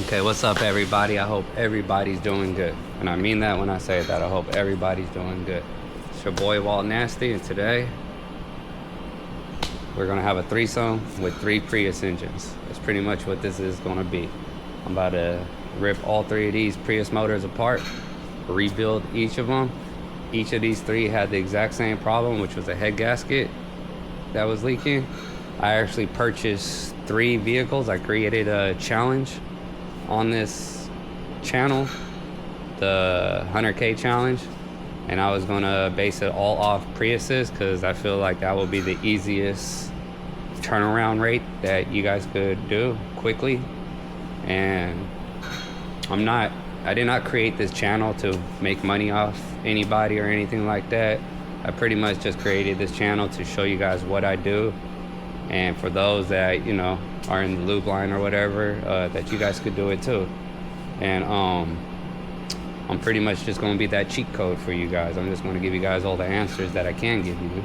Okay, what's up, everybody? I hope everybody's doing good. And I mean that when I say that. I hope everybody's doing good. It's your boy, Walt Nasty, and today we're going to have a threesome with 3 Prius engines. That's pretty much what this is going to be. I'm about to rip all 3 of these Prius motors apart, rebuild each of them. Each of these 3 had the exact same problem, which was a head gasket that was leaking. I actually purchased 3 vehicles. I created a challenge on this channel, the 100K challenge, and I was gonna base it all off Priuses because I feel like that will be the easiest turnaround rate that you guys could do quickly. And I did not create this channel to make money off anybody or anything like that. I pretty much just created this channel to show you guys what I do, and for those that, you know, are in the lube line or whatever, that you guys could do it too. And I'm pretty much just gonna be that cheat code for you guys. I'm just gonna give you guys all the answers that I can give you,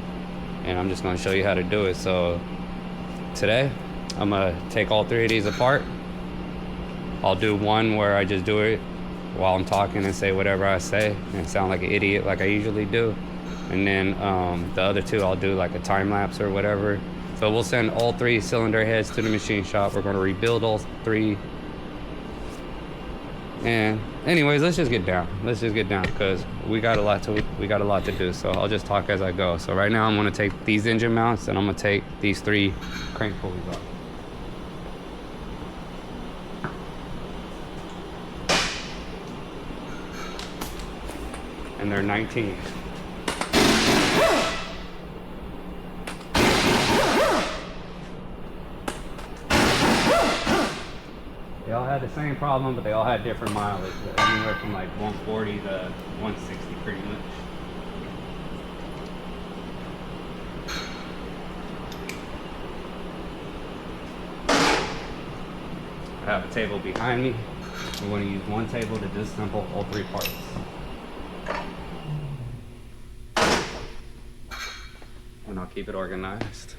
and I'm just gonna show you how to do it. So today I'm gonna take all 3 of these apart. I'll do one where I just do it while I'm talking and say whatever I say and sound like an idiot like I usually do. And then the other 2 I'll do like a time lapse or whatever. So we'll send all 3 cylinder heads to the machine shop. We're gonna rebuild all 3. And anyways, let's just get down. Let's just get down because we got a lot to do. So I'll just talk as I go. So right now I'm gonna take these engine mounts and I'm gonna take these 3 crank pulleys off. And they're 19. They all had the same problem, but they all had different mileage, anywhere from like 140 to 160 pretty much. I have a table behind me. I'm going to use one table to disassemble all 3 parts. And I'll keep it organized.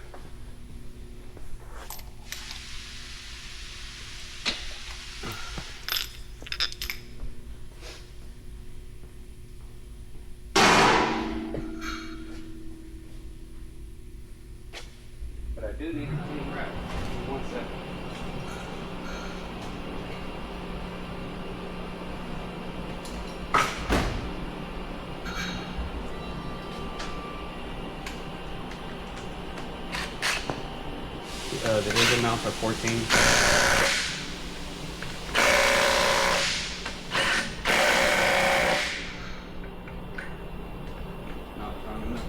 But I do need a clean wrap. One second. The engine mounts are 14. Not strong enough.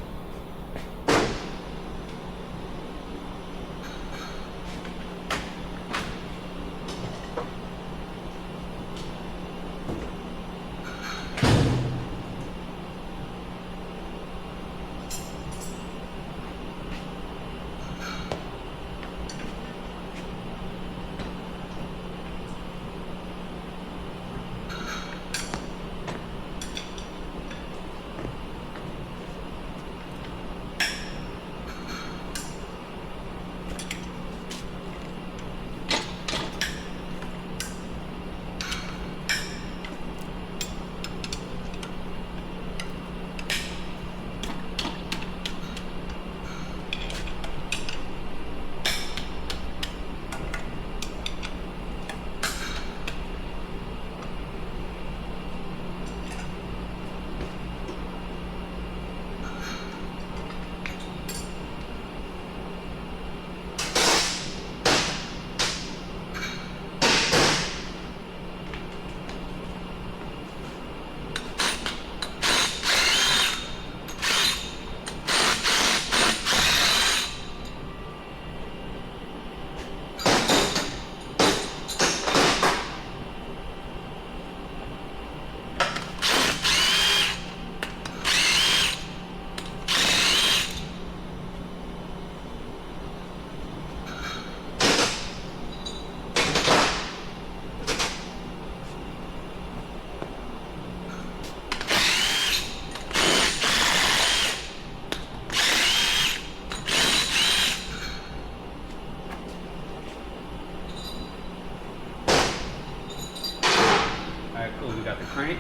crank?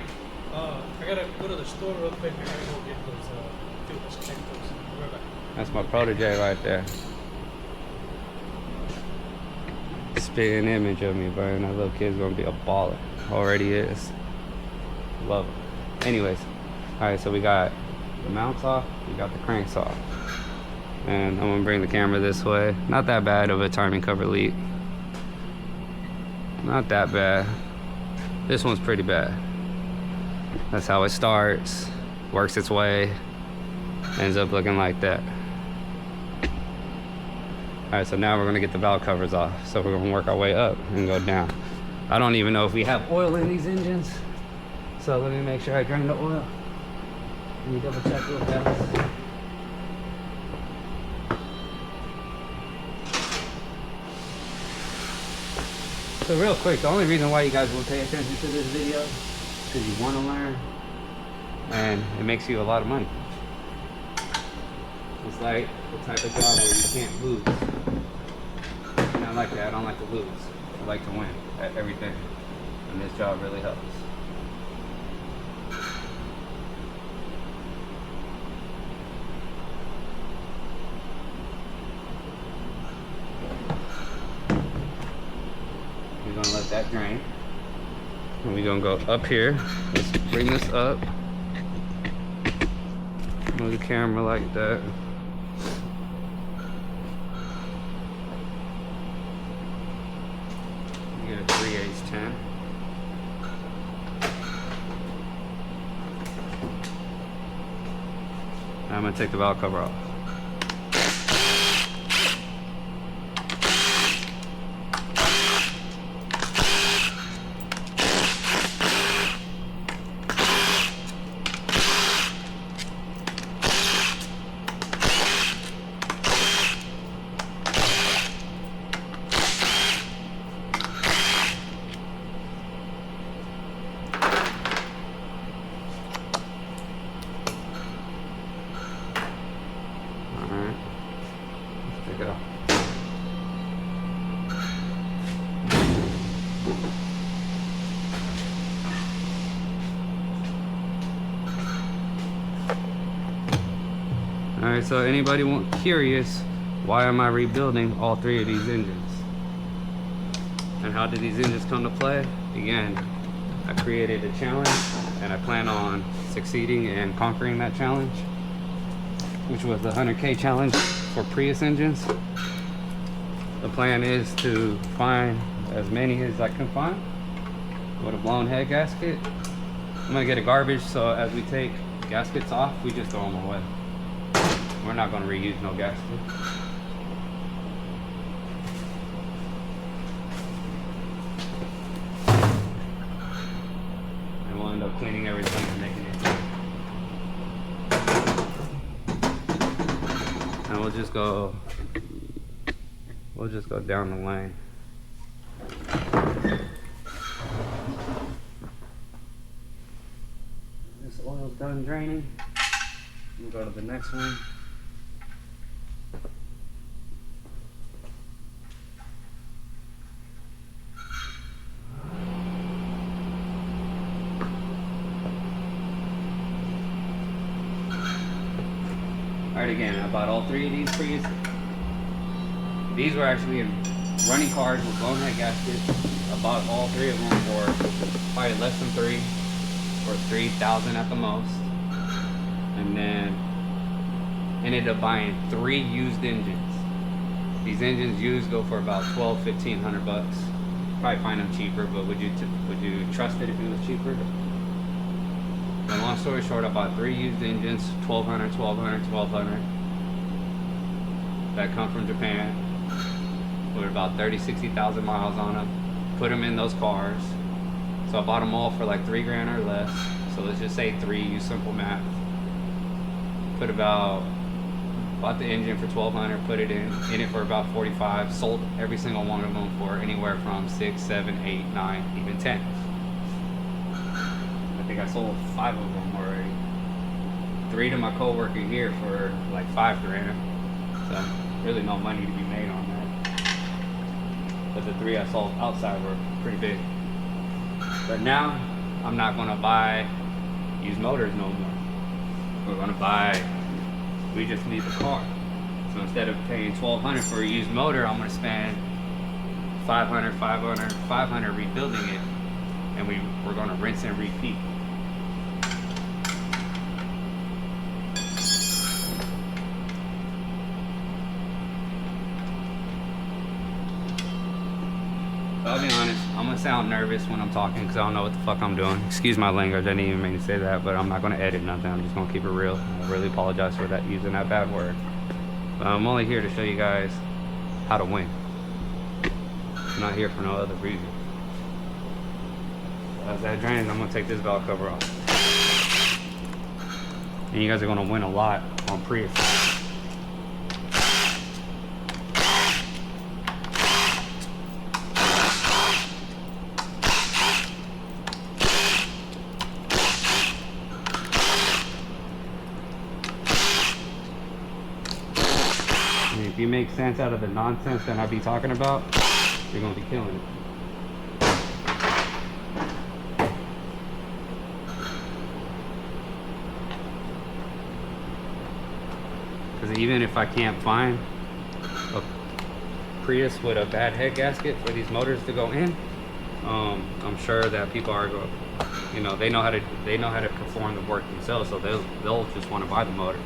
I gotta go to the store real quick. I gotta go get those fuel check those. I'll be right back. That's my protege right there. Spitting image of me, bro. That little kid's gonna be a baller. Already is. Love it. Anyways, alright, so we got the mounts off, we got the cranks off. And I'm gonna bring the camera this way. Not that bad of a timing cover leak. Not that bad. This one's pretty bad. That's how it starts, works its way, ends up looking like that. Alright, so now we're gonna get the valve covers off. So we're gonna work our way up and go down. I don't even know if we have oil in these engines. So let me make sure I drain the oil. Let me double check real fast. So real quick, the only reason why you guys will pay attention to this video is because you want to learn, and it makes you a lot of money. It's like the type of job where you can't lose. And I like that. I don't like to lose. I like to win at everything, and this job really helps. We're gonna let that drain. And we're gonna go up here. Let's bring this up. Move the camera like that. Get a 3/8-10. I'm gonna take the valve cover off. Take it off. Alright, so anybody curious, why am I rebuilding all three of these engines? And how did these engines come to play? Again, I created a challenge and I plan on succeeding and conquering that challenge, which was the 100K challenge for Prius engines. The plan is to find as many as I can find with a blown head gasket. I'm gonna get a garbage, so as we take gaskets off, we just throw them away. We're not gonna reuse no gasket. And we'll end up cleaning everything and making it. And we'll just go down the lane. This oil's done draining. We'll go to the next one. Alright, again, I bought all three of these Prius. These were actually in running cars with blown head gaskets. I bought all three of them for probably less than $3,000 or $3,000 at the most. And then ended up buying 3 used engines. These engines used go for about $1,200–1,500 bucks. Probably find them cheaper, but would you trust it if it was cheaper? And long story short, I bought 3 used engines, $1,200, $1,200, $1,200. That come from Japan. With about 30–60,000 miles on them. Put them in those cars. So I bought them all for like $3 grand or less. So let's just say 3, use simple math. Bought the engine for $1,200, put it in it for about $45. Sold every single one of them for anywhere from 6, 7, 8, 9, even 10. I think I sold 5 of them already. 3 to my coworker here for like $5 grand. So really no money to be made on that. But the 3 I sold outside were pretty big. But now I'm not gonna buy used motors no more. We're gonna buy, we just need the car. So instead of paying $1,200 for a used motor, I'm gonna spend $500 rebuilding it, and we're gonna rinse and repeat. I'll be honest, I'm gonna sound nervous when I'm talking because I don't know what the fuck I'm doing. Excuse my language, I didn't even mean to say that, but I'm not gonna edit nothing. I'm just gonna keep it real. I really apologize for that, using that bad word. But I'm only here to show you guys how to win. I'm not here for no other reason. As that drains, I'm gonna take this valve cover off. And you guys are gonna win a lot on Prius. If you make sense out of the nonsense that I be talking about, you're gonna be killing it. Because even if I can't find a Prius with a bad head gasket for these motors to go in, I'm sure that people are going, you know, they know how to perform the work themselves, so they'll just want to buy the motor.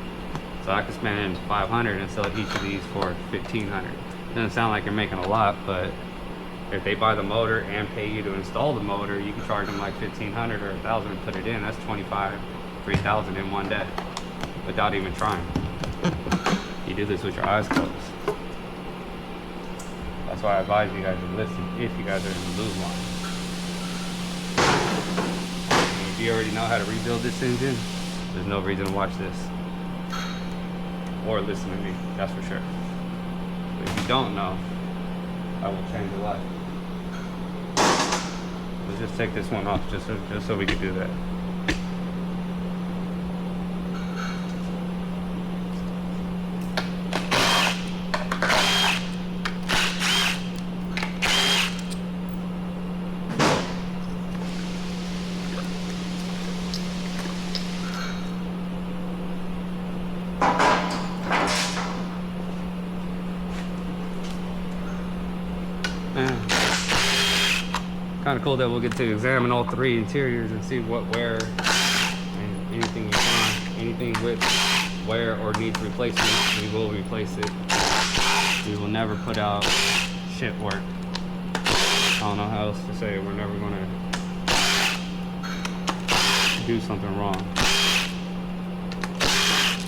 So I could spend $500 and sell each of these for $1,500. Doesn't sound like you're making a lot, but if they buy the motor and pay you to install the motor, you can charge them like $1,500 or $1,000 and put it in. That's $2,500, $3,000 in one day without even trying. You do this with your eyes closed. That's why I advise you guys to listen if you guys are in the lose line. If you already know how to rebuild this engine, there's no reason to watch this or listen to me, that's for sure. But if you don't know, I will change your life. Let's just take this one off just so we can do that. Kind of cool that we'll get to examine all three interiors and see what wear and anything you find, anything with wear or needs replacement, we will replace it. We will never put out shit work. I don't know how else to say it. We're never gonna do something wrong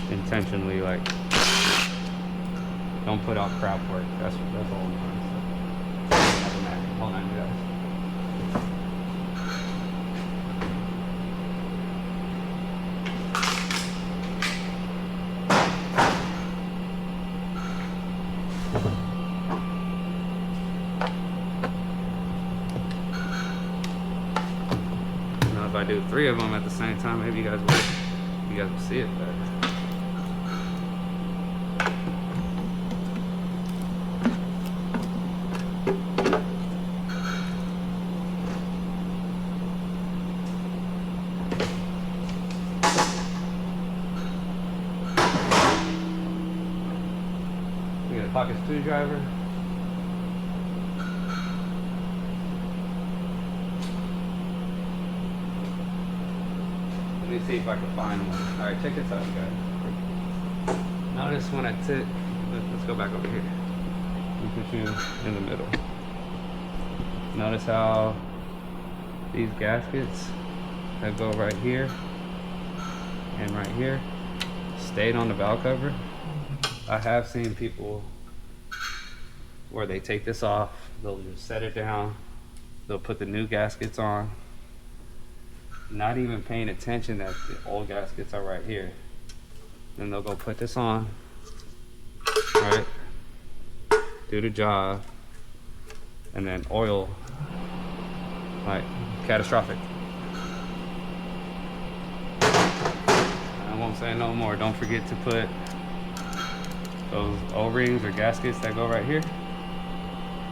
intentionally. Like, don't put out crap work. That's all I'm trying to say. Hold on, you guys. If I do 3 of them at the same time, maybe you guys will see it better. We got a pocket screwdriver. Let me see if I can find one. Alright, check this out, guys. Notice when I took, let's go back over here. Let me put you in the middle. Notice how these gaskets that go right here and right here stayed on the valve cover. I have seen people where they take this off, they'll just set it down, they'll put the new gaskets on, not even paying attention that the old gaskets are right here. Then they'll go put this on, right? Do the job, and then oil, like, catastrophic. I won't say no more. Don't forget to put those O-rings or gaskets that go right here,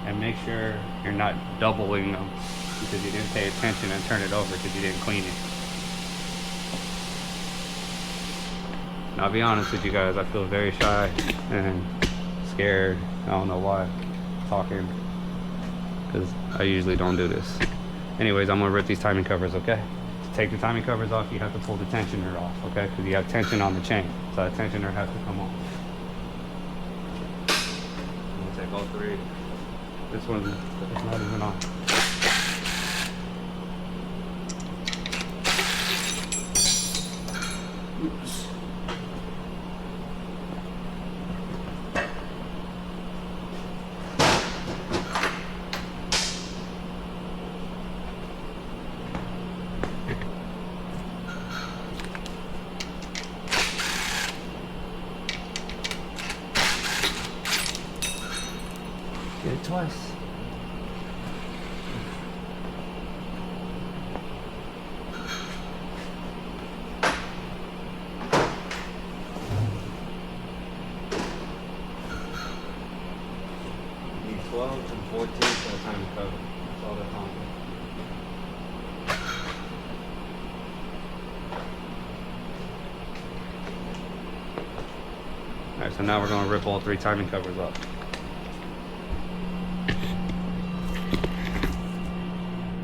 and make sure you're not doubling them because you didn't pay attention and turn it over because you didn't clean it. And I'll be honest with you guys, I feel very shy and scared. I don't know why, talking, because I usually don't do this. Anyways, I'm gonna rip these timing covers, okay? To take the timing covers off, you have to pull the tensioner off, okay? Because you have tension on the chain, so that tensioner has to come off. I'm gonna take all three. This one's not even on. Oops. Get it twice. Need 12 and 14 for the time to cover. That's all that's on. Alright, so now we're going to rip all three timing covers off.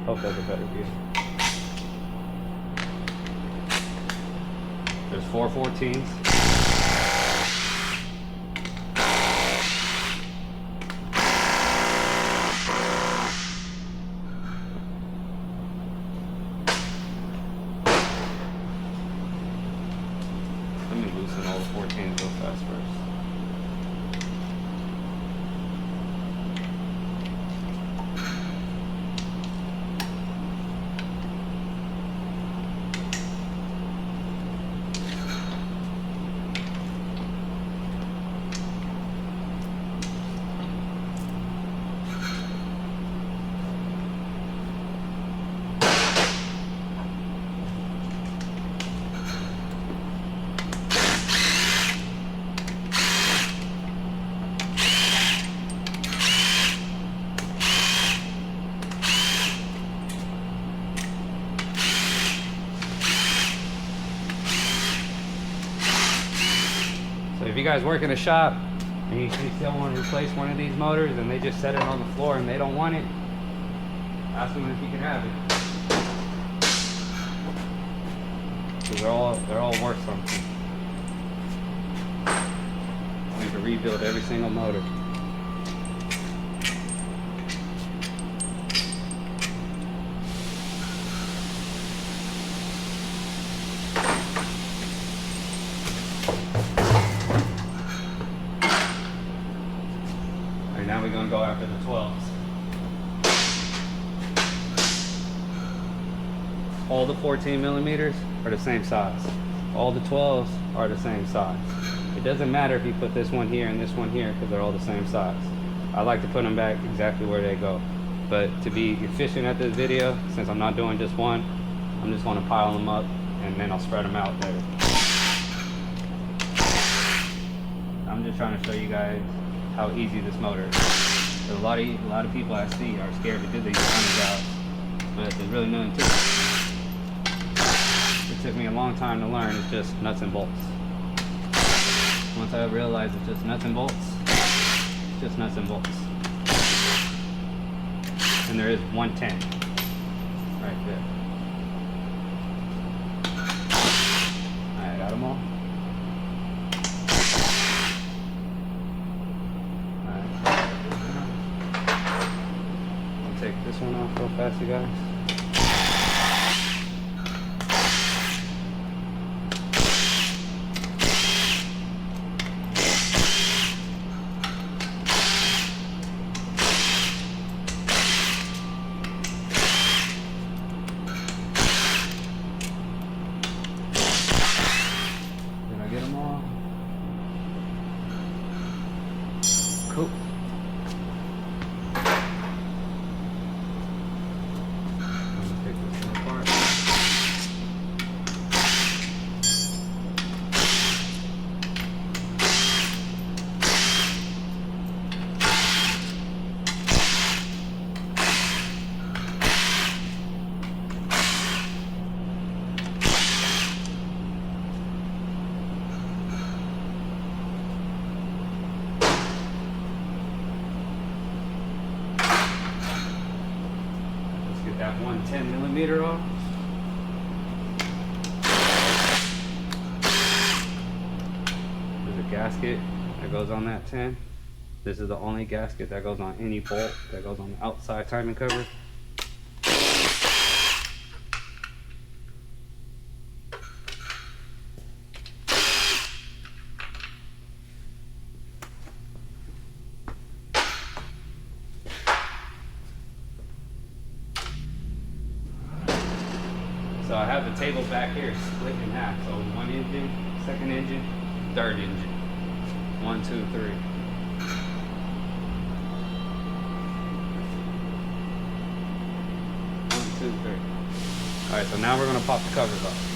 Hope that's a better view. There's 4 14s. Let me loosen all the 14s real fast first. So if you guys work in a shop and you still want to replace one of these motors and they just set it on the floor and they don't want it, ask them if you can have it. Because they're all worth something. We need to rebuild every single motor. Now we're going to go after the 12s. All the 14 millimeters are the same size. All the 12s are the same size. It doesn't matter if you put this one here and this one here because they're all the same size. I like to put them back exactly where they go. But to be efficient at this video, since I'm not doing just one, I'm just going to pile them up and then I'll spread them out later. I'm just trying to show you guys how easy this motor is. A lot of people I see are scared to do these kind of jobs, but there's really nothing to it. It took me a long time to learn. It's just nuts and bolts. Once I realized it's just nuts and bolts, it's just nuts and bolts. And there is 110 right there. Alright, got them all. Take this one off real fast, you guys. Did I get them all? Cool. Take that one 10mm off. There's a gasket that goes on that 10. This is the only gasket that goes on any bolt that goes on the outside timing cover. So I have the table back here split in half. So one engine, second engine, third engine. 1, 2, 3. Alright, so now we're going to pop the covers off.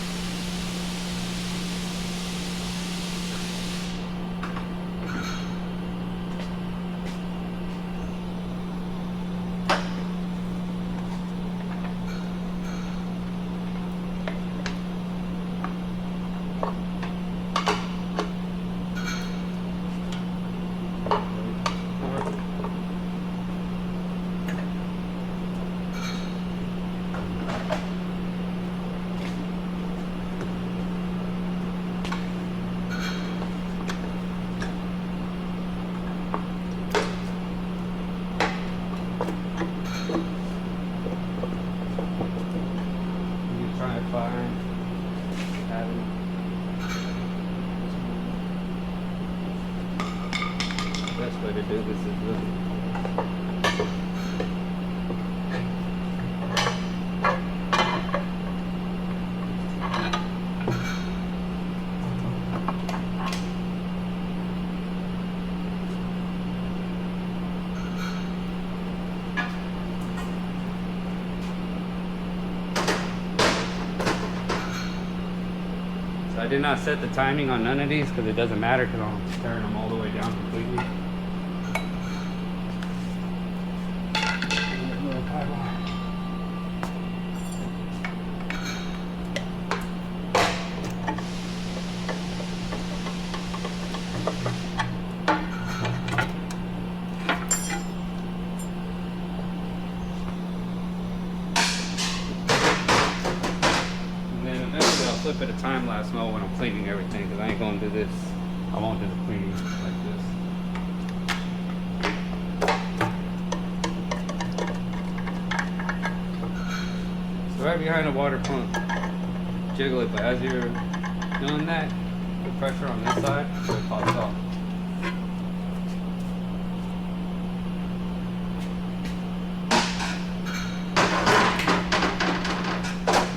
Best way to do this is I did not set the timing on none of these because it doesn't matter because I'm tearing them all the way down completely. Flip it a time lapse mode when I'm cleaning everything because I ain't gonna do this. I won't do the cleaning like this. So right behind the water pump, jiggle it, but as you're doing that, the pressure on this side so it pops off.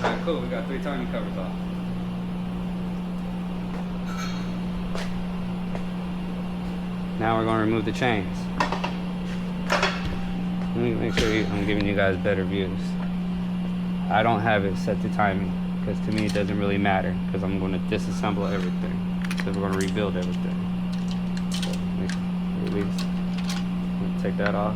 Alright, cool, we got 3 timing covers off. Now we're going to remove the chains. Let me make sure I'm giving you guys better views. I don't have it set to timing because to me it doesn't really matter because I'm going to disassemble everything. So we're going to rebuild everything. So release. Take that off.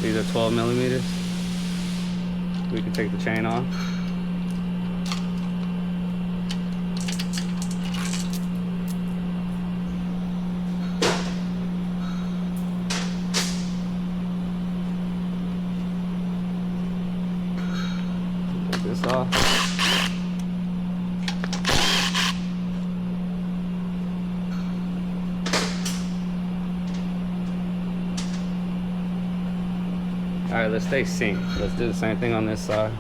These are 12mm. We can take the chain off. Take this off. Alright, let's stay synced. Let's do the same thing on this side.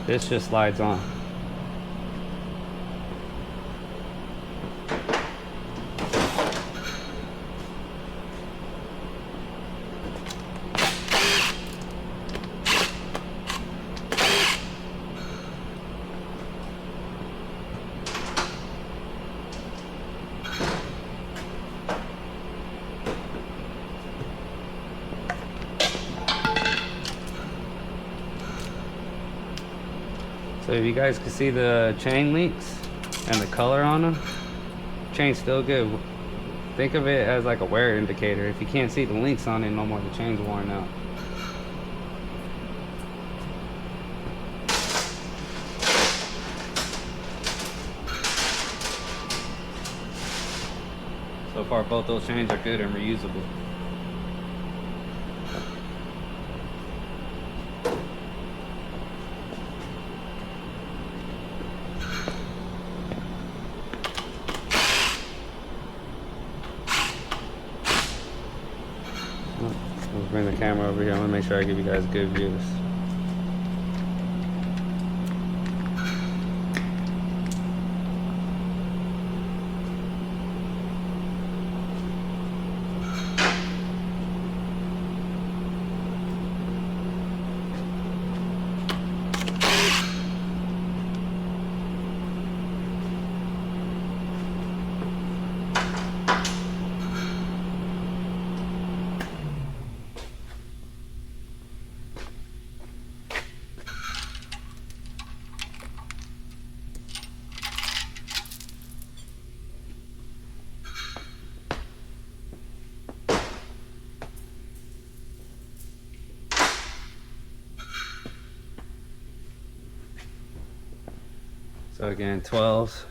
This just slides on. So if you guys can see the chain links and the color on them, chain's still good. Think of it as like a wear indicator. If you can't see the links on it no more, the chain's worn out. So far both those chains are good and reusable. Let's bring the camera over here. I'm gonna make sure I give you guys good views. So again, 12s.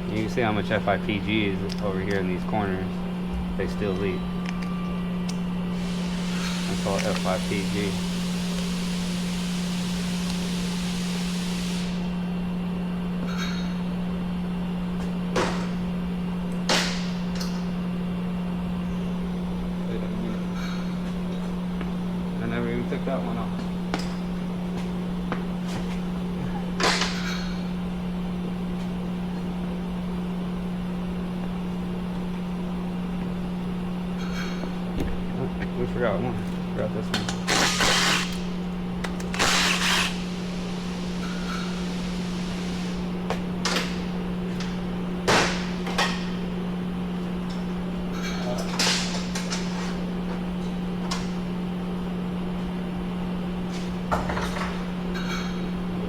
You can see how much FIPG is over here in these corners. They still leak. That's all FIPG. I never even took that one off. We forgot one. Forgot this one.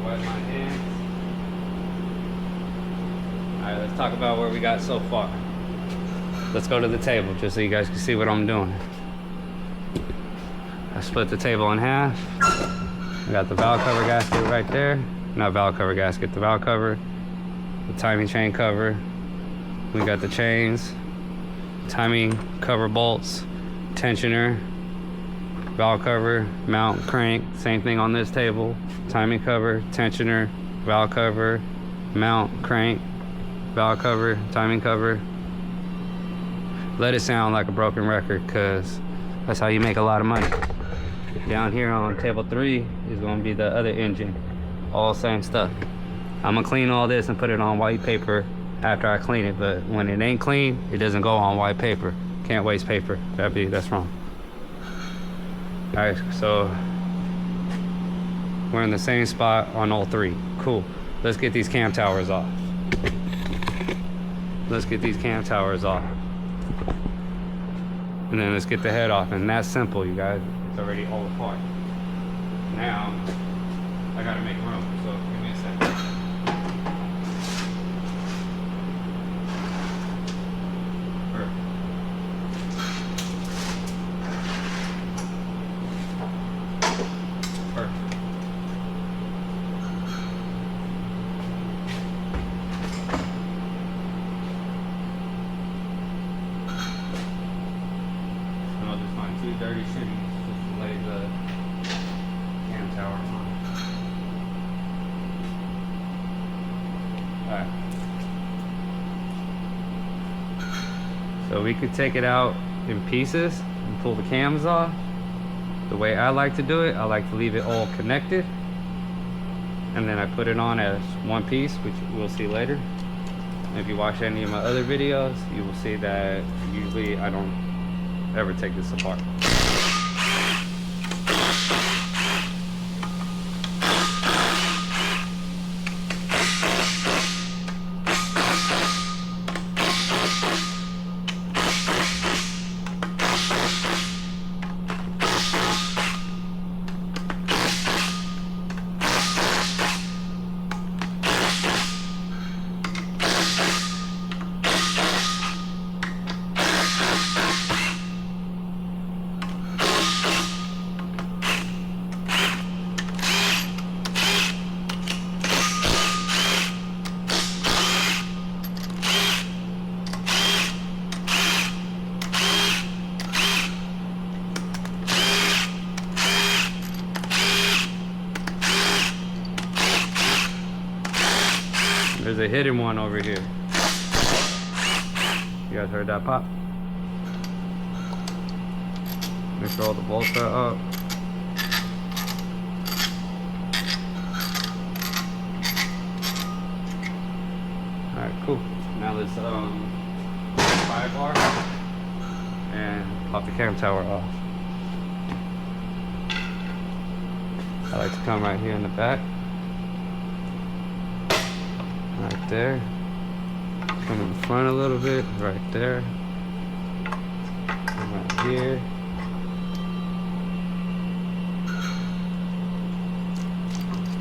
Wipe my hands. Alright, let's talk about where we got so far. Let's go to the table just so you guys can see what I'm doing. I split the table in half. I got the valve cover gasket right there. Not valve cover gasket, the valve cover. The timing chain cover. We got the chains. Timing cover bolts. Tensioner. Valve cover, mount, crank. Same thing on this table. Timing cover, tensioner, valve cover, mount, crank, valve cover, timing cover. Let it sound like a broken record, because that's how you make a lot of money. Down here on table 3 is going to be the other engine. All same stuff. I'm going to clean all this and put it on white paper after I clean it, but when it ain't clean, it doesn't go on white paper. Can't waste paper. That's wrong. Alright, so we're in the same spot on all 3. Cool. Let's get these cam towers off. Let's get these cam towers off. And then let's get the head off. And that's simple, you guys. It's already all apart. Now, I gotta make room, so give me a second. Perfect. And I'll just find 2 dirty shimmies just to lay the cam tower on. Alright. So we could take it out in pieces and pull the cams off. The way I like to do it, I like to leave it all connected. And then I put it on as one piece, which we'll see later. If you watch any of my other videos, you will see that usually I don't ever take this apart. there's a hidden one over here. You guys heard that pop? Make sure all the bolts are up. Alright, cool. Now let's pry bar and pop the cam tower off. I like to come right here in the back. Right there. Come in the front a little bit, right there. Come right here.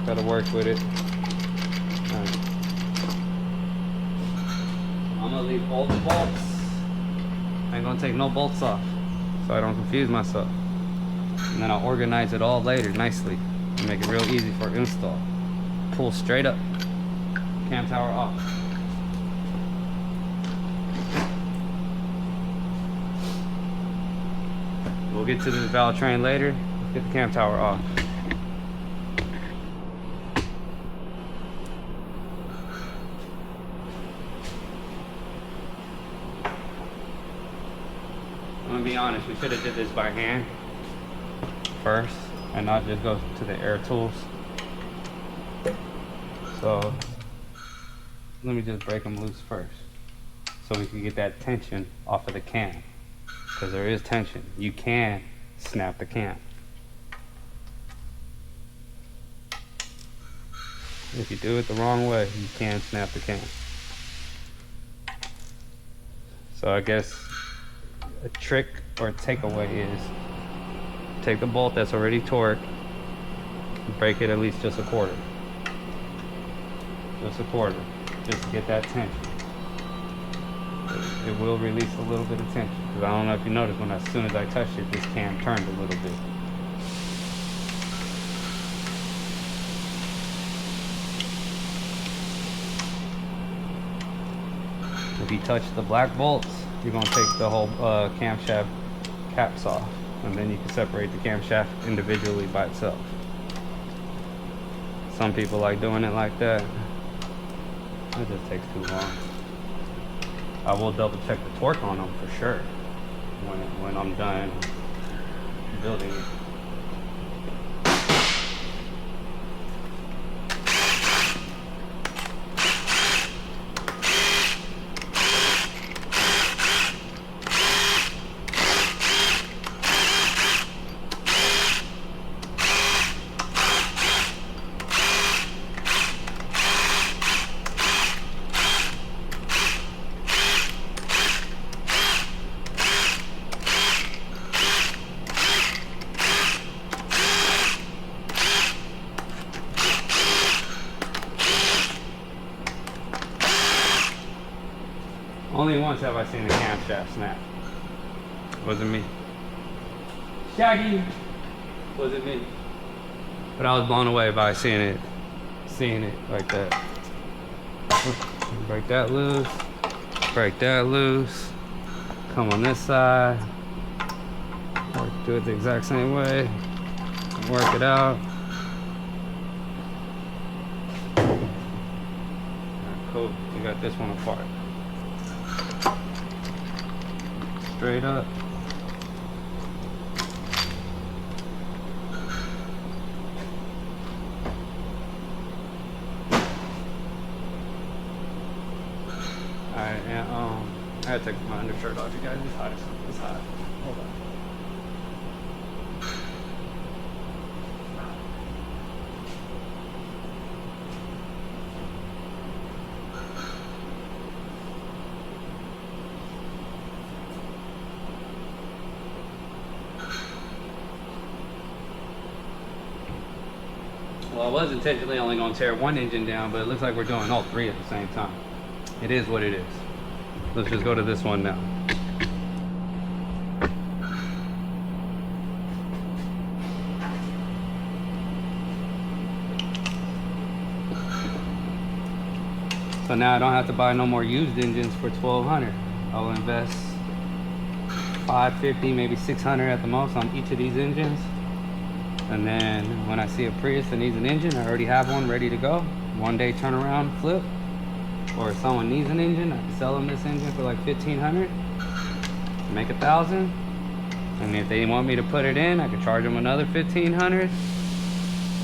Gotta work with it. Alright. I'm gonna leave all the bolts. I ain't gonna take no bolts off, so I don't confuse myself. And then I'll organize it all later nicely and make it real easy for install. Pull straight up. Cam tower off. We'll get to the valve train later. Let's get the cam tower off. I'm gonna be honest, we should have did this by hand first and not just go to the air tools. So let me just break them loose first so we can get that tension off of the cam, because there is tension. You can snap the cam. If you do it the wrong way, you can snap the cam. So I guess a trick or a takeaway is take the bolt that's already torqued and break it at least just a quarter. Just a quarter, just to get that tension. It will release a little bit of tension, because I don't know if you noticed, when as soon as I touched it, this cam turned a little bit. If you touch the black bolts, you're going to take the whole camshaft caps off, and then you can separate the camshaft individually by itself. Some people like doing it like that. It just takes too long. I will double check the torque on them for sure when I'm done building it. Only once have I seen the camshaft snap. Wasn't me. Shaggy! Wasn't me. But I was blown away by seeing it like that. Break that loose. Break that loose. Come on this side. Do it the exact same way. Work it out. Alright, cool. We got this one apart. Straight up. Alright, and I had to take my undershirt off, you guys. It's hot. It's hot. Hold on. Well, I was intentionally only going to tear one engine down, but it looks like we're doing all three at the same time. It is what it is. Let's just go to this one now. So now I don't have to buy no more used engines for $1,200. I will invest $550, maybe $600 at the most on each of these engines. And then when I see a Prius that needs an engine, I already have one ready to go. 1 day turnaround, flip, or if someone needs an engine, I can sell them this engine for like 1,500, make 1,000. And if they want me to put it in, I could charge them another 1,500.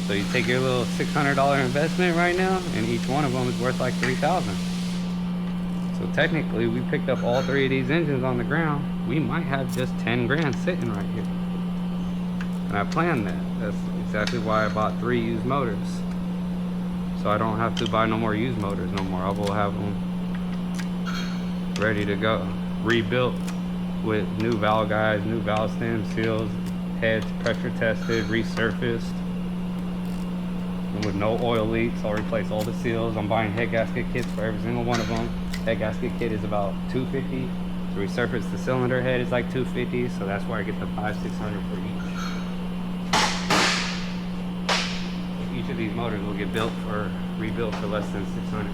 So you take your little $600 investment right now, and each one of them is worth like 3,000. So technically, we picked up all 3 of these engines on the ground. We might have just 10 grand sitting right here. And I planned that. That's exactly why I bought 3 used motors. So I don't have to buy no more used motors no more. I will have them ready to go, rebuilt with new valve guides, new valve stem seals, heads pressure tested, resurfaced, and with no oil leaks. I'll replace all the seals. I'm buying head gasket kits for every single one of them. Head gasket kit is about $250. To resurface the cylinder head is like $250. So that's why I get the $500-600 for each. Each of these motors will get rebuilt for less than $600.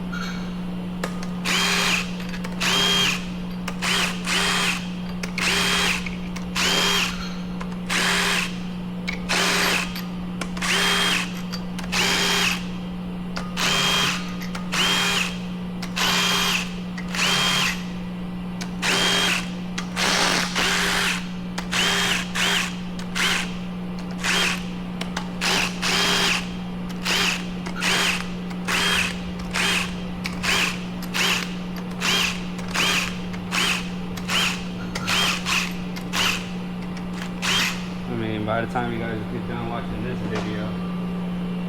By the time you guys get done watching this video,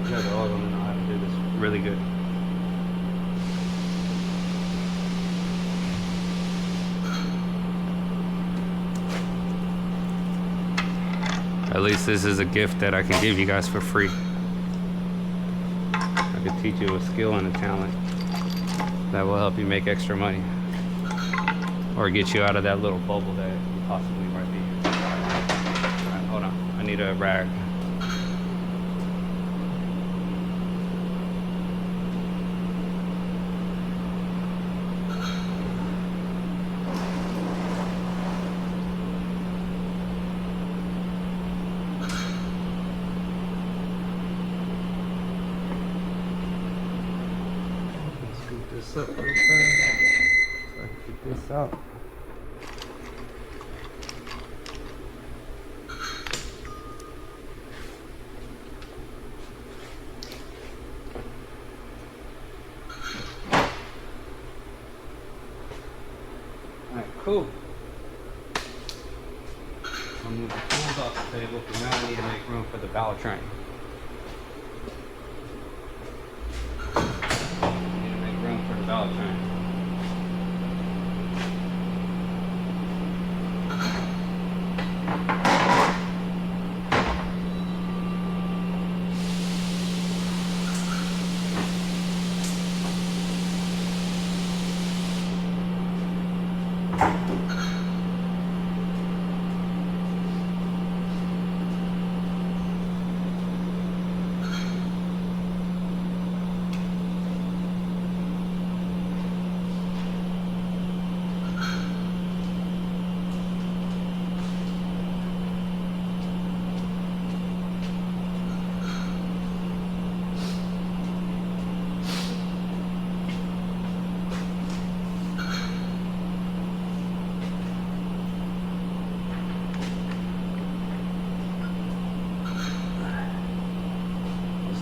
you guys are all gonna know how to do this really good. At least this is a gift that I can give you guys for free. I could teach you a skill and a talent that will help you make extra money, or get you out of that little bubble that you possibly might be in. Alright, hold on. I need a rag. Let's scoop this up real fast so I can get this out. Cool. I'll move the tools off the table because now I need to make room for the valve train. I need to make room for the valve train.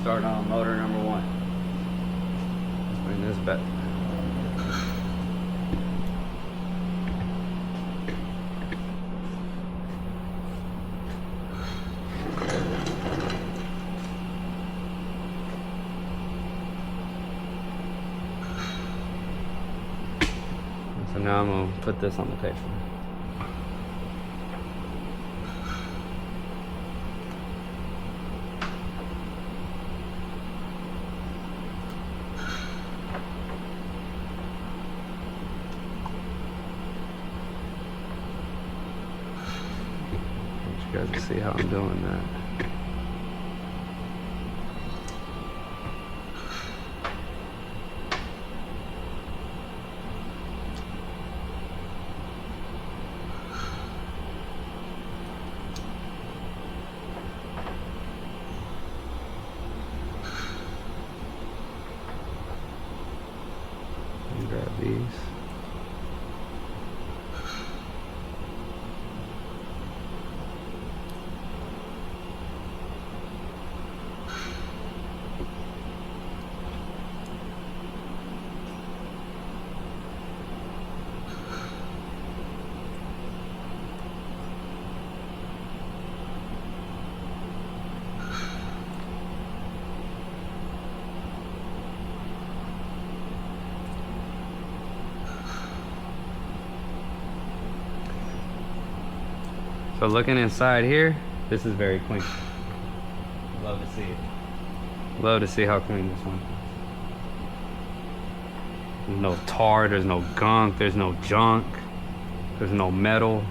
Start on motor number 1. Let's bring this back. So now I'm going to put this on the paper. You guys can see how I'm doing that. So looking inside here, this is very clean. Love to see it. Love to see how clean this one is. There's no tar, there's no gunk, there's no junk, there's no metal.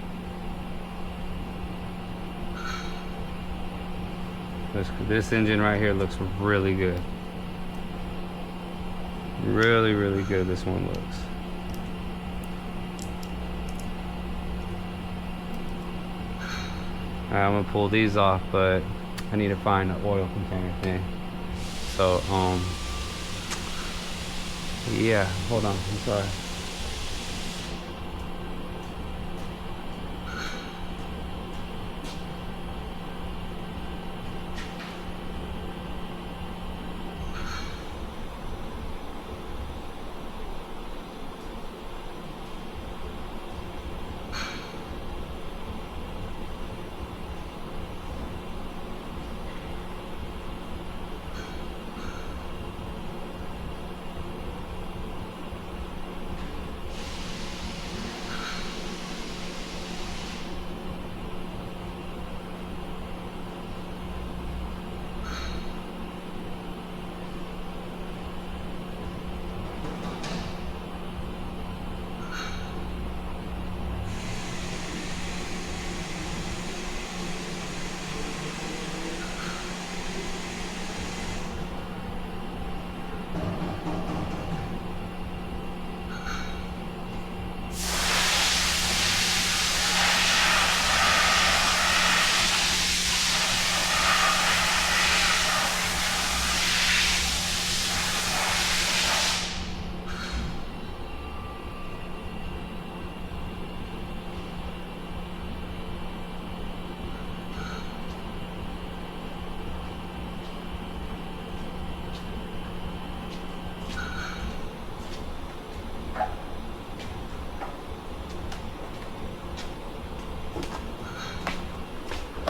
This engine right here looks really good. Really, really good this one looks. Alright, I'm gonna pull these off, but I need to find the oil container thing. So, yeah, hold on, I'm sorry.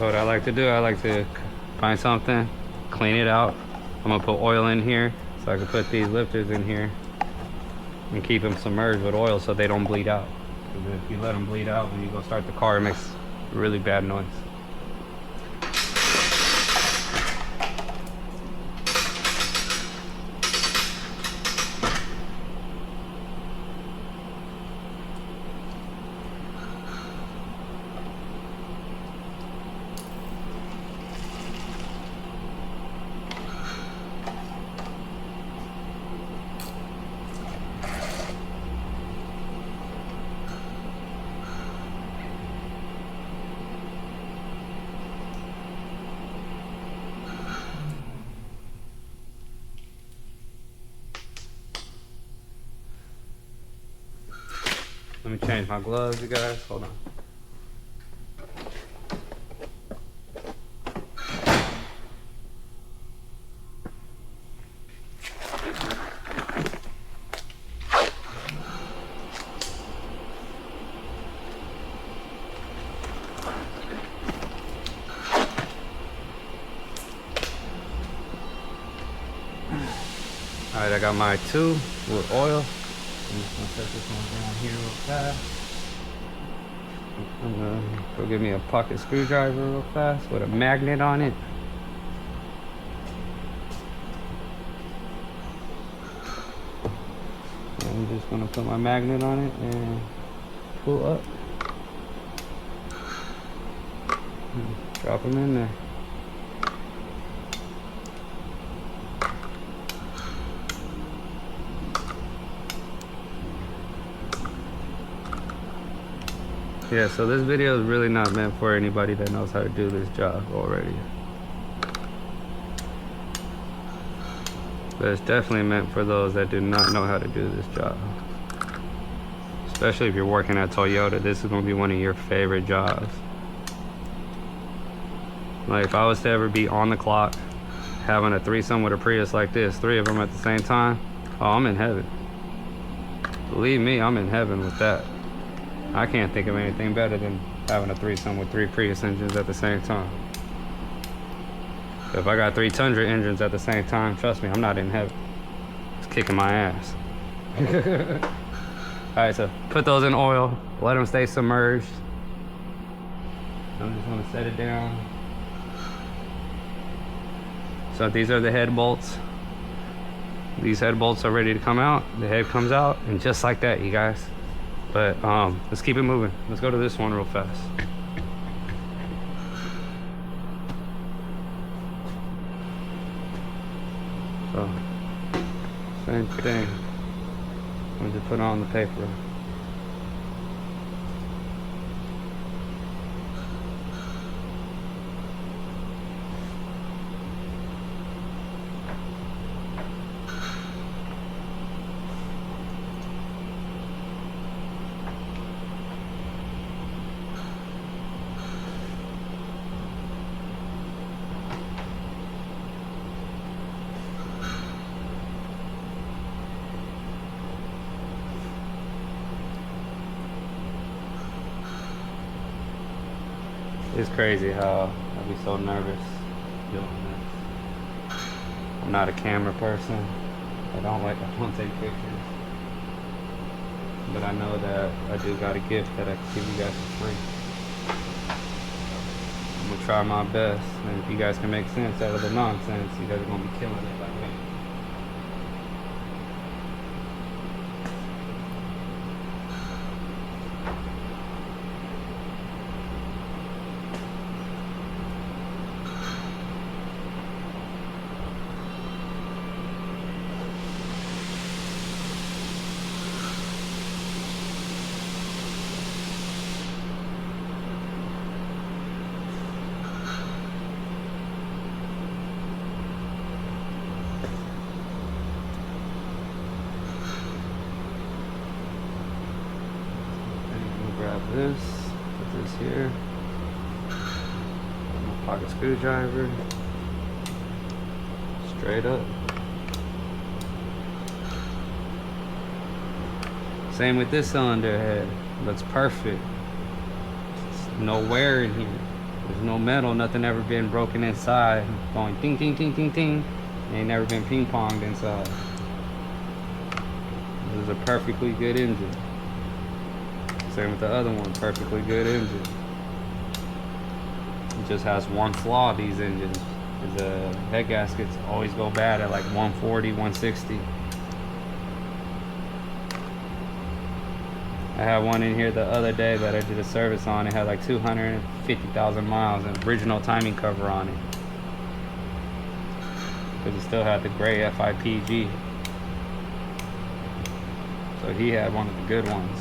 What I like to do, I like to find something, clean it out. I'm gonna put oil in here so I can put these lifters in here and keep them submerged with oil so they don't bleed out. Because if you let them bleed out when you go start the car, it makes really bad noise. Let me change my gloves, you guys. Hold on. All right, I got my two with oil. I'm just gonna set this one down here real fast. I'm gonna go get me a pocket screwdriver real fast with a magnet on it. I'm just gonna put my magnet on it and pull up. Drop them in there. Yeah, so this video is really not meant for anybody that knows how to do this job already. But it's definitely meant for those that do not know how to do this job. Especially if you're working at Toyota, this is gonna be one of your favorite jobs. Like if I was to ever be on the clock, having a threesome with a Prius like this, 3 of them at the same time, oh, I'm in heaven. Believe me, I'm in heaven with that. I can't think of anything better than having a threesome with 3 Prius engines at the same time. If I got 3 Tundra engines at the same time, trust me, I'm not in heaven. It's kicking my ass. Alright, so put those in oil, let them stay submerged. I'm just gonna set it down. So these are the head bolts. These head bolts are ready to come out. The head comes out, and just like that, you guys. But let's keep it moving. Let's go to this one real fast. So, same thing. I'm going to put on the paper. It's crazy how I be so nervous doing this. I'm not a camera person. I don't take pictures. But I know that I do got a gift that I can give you guys for free. I'm gonna try my best, and if you guys can make sense out of the nonsense, you guys are gonna be killing it like me. Grab this, put this here, my pocket screwdriver, straight up. Same with this cylinder head, looks perfect. There's no wear in here. There's no metal, nothing ever been broken inside, going ting ting ting ting ting. Ain't never been ping ponged inside. This is a perfectly good engine. Same with the other one, perfectly good engine. It just has one flaw, these engines. The head gaskets always go bad at like 140, 160. I had one in here the other day that I did a service on. It had like 250,000 miles and original timing cover on it. Because it still had the gray FIPG. So he had one of the good ones.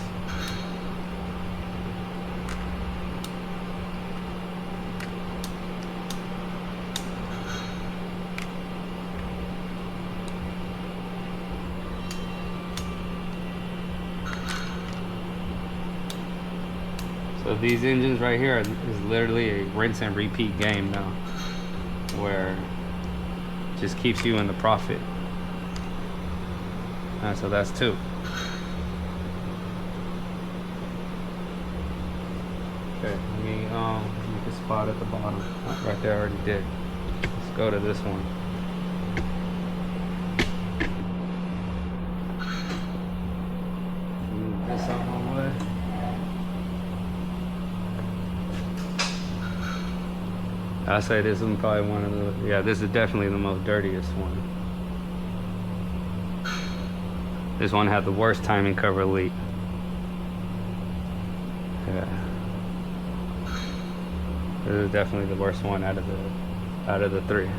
So these engines right here is literally a rinse and repeat game now, where it just keeps you in the profit. And so that's two. Okay, let me make a spot at the bottom. Oh, right there, I already did. Let's go to this one. Move this out my way. I say this is probably one of the, yeah, this is definitely the most dirtiest one. This one had the worst timing cover leak. Yeah. This is definitely the worst one out of the three.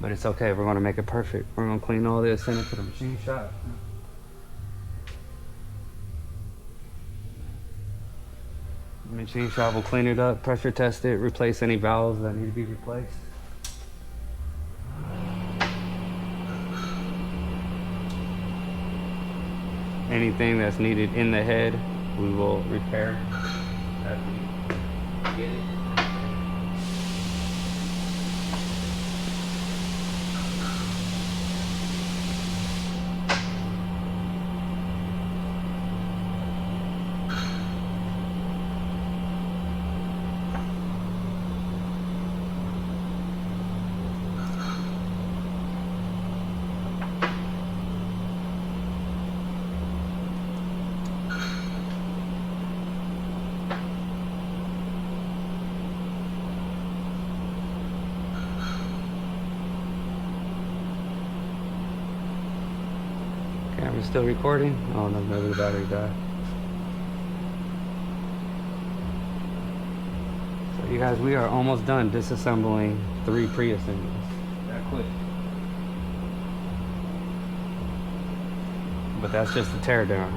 But it's okay, we're gonna make it perfect. We're gonna clean all this, send it to the machine shop. The machine shop will clean it up, pressure test it, replace any valves that need to be replaced. Anything that's needed in the head, we will repair as we get it. Camera's still recording. Oh no, maybe the battery died. So you guys, we are almost done disassembling 3 Prius engines. That quick. But that's just the teardown.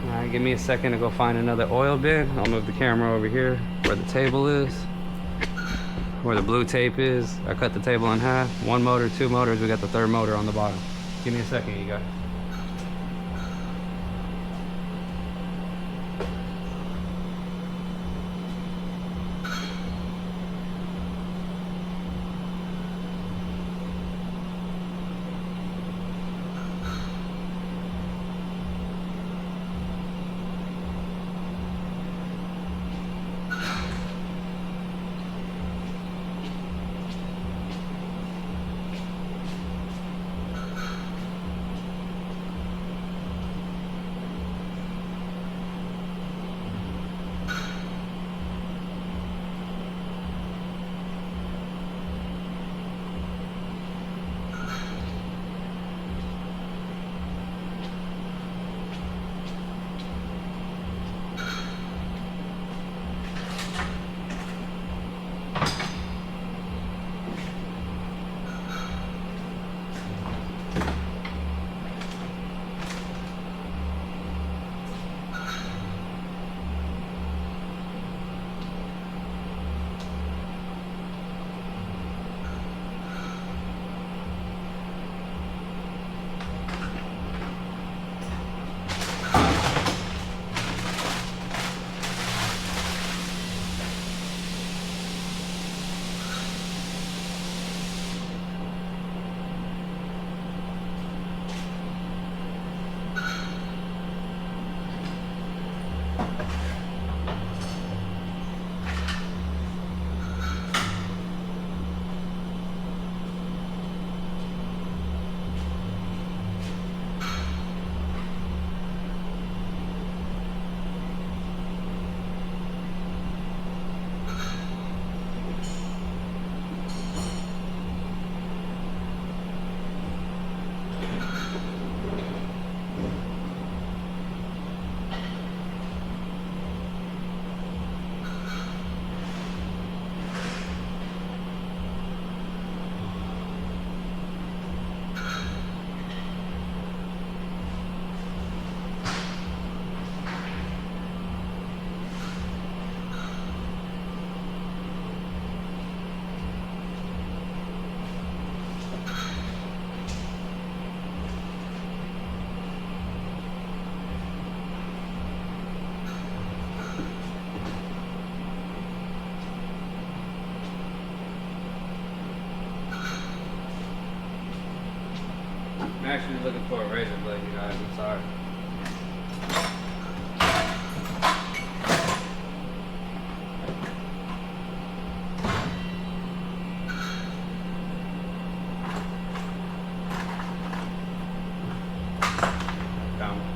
Alright, give me a second to go find another oil bin. I'll move the camera over here where the table is, where the blue tape is. I cut the table in half. 1 motor, 2 motors. We got the 3rd motor on the bottom. Give me a second, you guys. I'm actually looking for a razor blade, you guys. I'm sorry. Found one.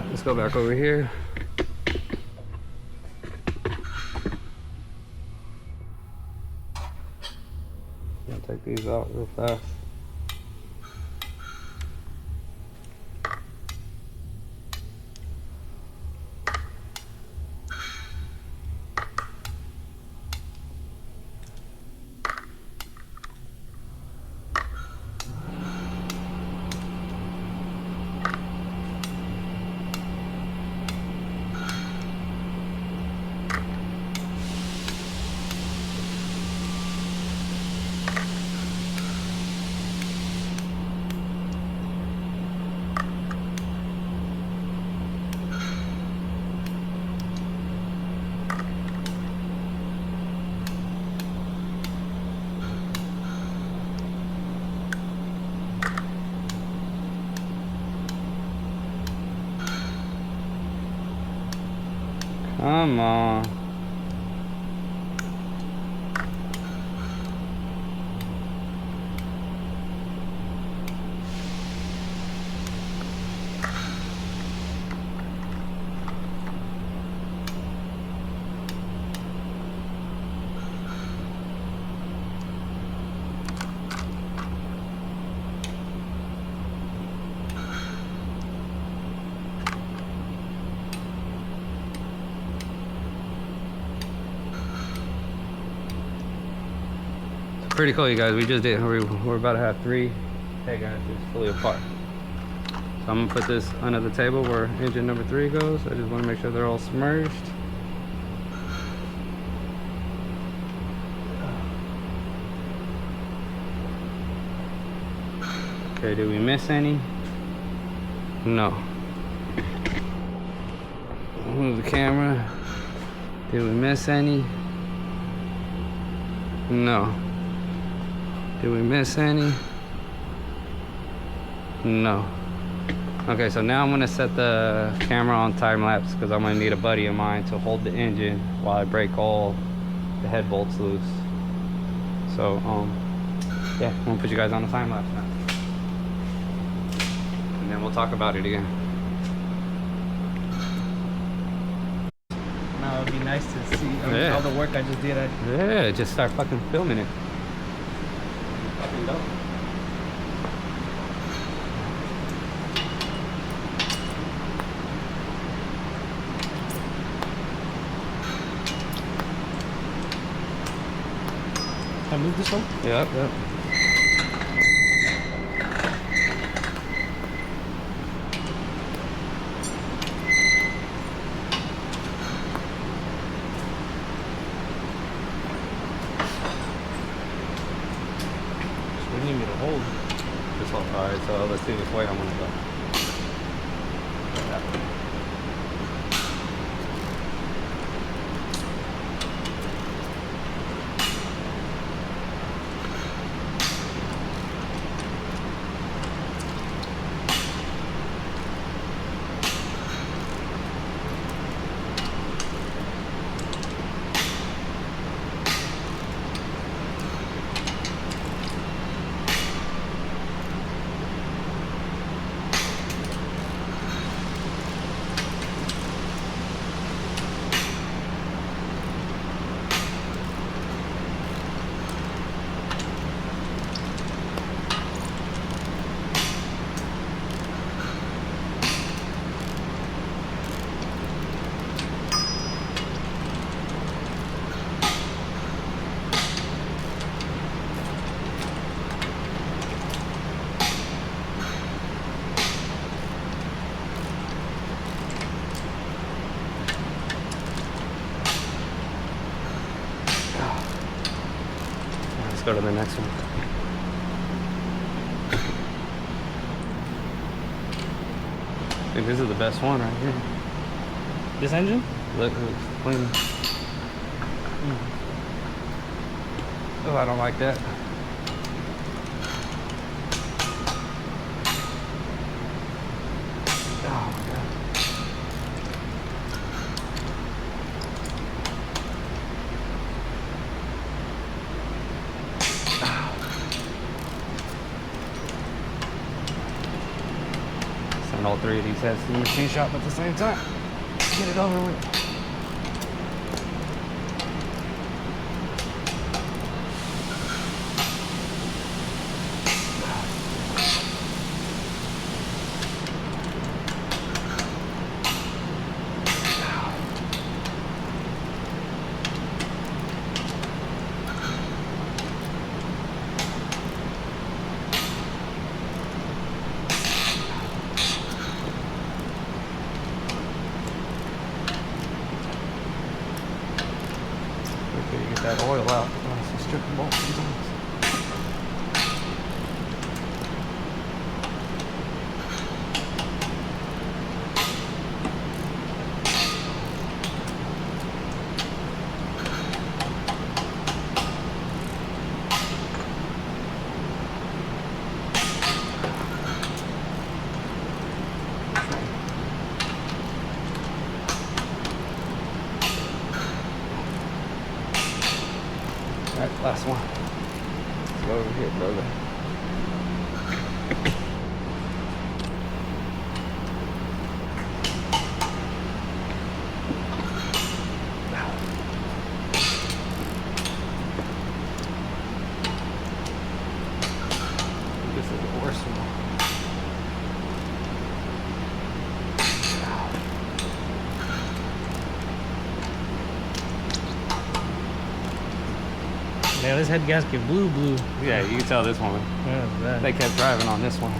Let's go back over here. I'll take these out real fast. Come on. Pretty cool, you guys. We just did. We're about to have 3 head gaskets fully apart. So I'm gonna put this under the table where engine number 3 goes. I just want to make sure they're all submerged. Okay, did we miss any? No. Move the camera. Did we miss any? No. Did we miss any? No. Okay, so now I'm gonna set the camera on time lapse because I'm gonna need a buddy of mine to hold the engine while I break all the head bolts loose. So yeah, I'm gonna put you guys on the time lapse now. And then we'll talk about it again. Now it'd be nice to see all the work I just did. Yeah, just start fucking filming it. Fucking dope. Can I move this one? Yep. What do you need me to hold? This one. Alright, so let's see which way I want to go. Let's go to the next one. I think this is the best one right here. This engine? Look, it's clean. Oh, I don't like that. Oh my God. Send all 3 of these heads to the machine shop at the same time. Get it over with. You get that oil out. Oh, so strip the bolt sometimes. All right, last one. Let's go over here, brother. This is the worst one. Yeah, this head gasket blue. Yeah, you can tell this one. Yeah, They kept driving on this one.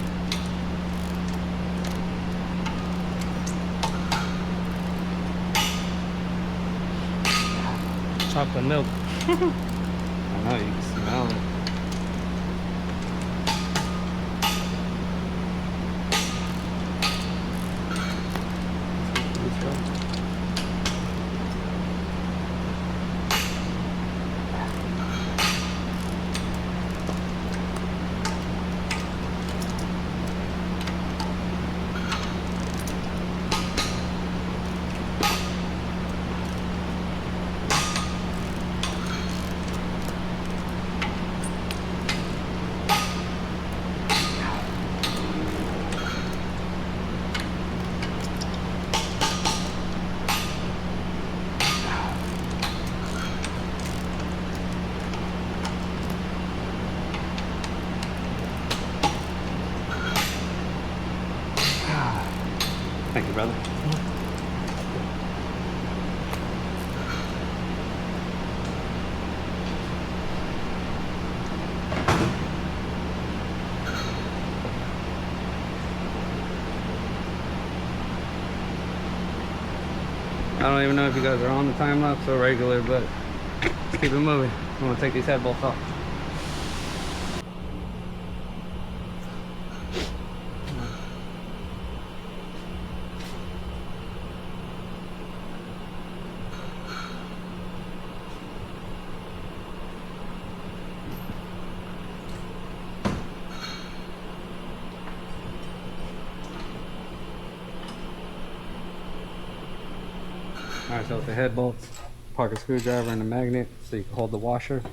chocolate milk. I know, you can smell it. Thank you, brother. I don't even know if you guys are on the time lapse or regular, but let's keep it moving. I'm gonna take these head bolts off. Alright, so with the head bolts, pocket screwdriver and a magnet so you can hold the washer.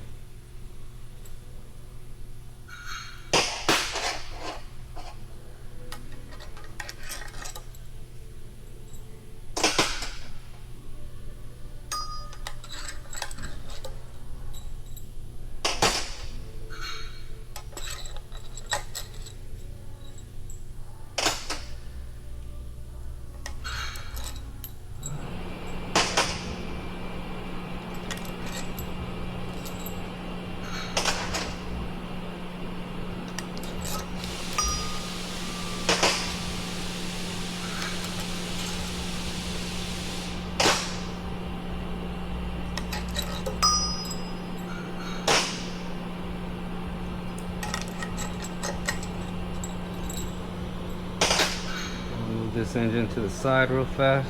Move this engine to the side real fast.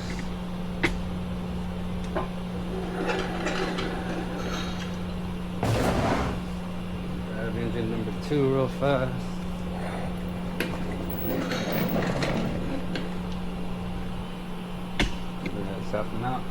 Grab engine number 2 real fast. Set them out.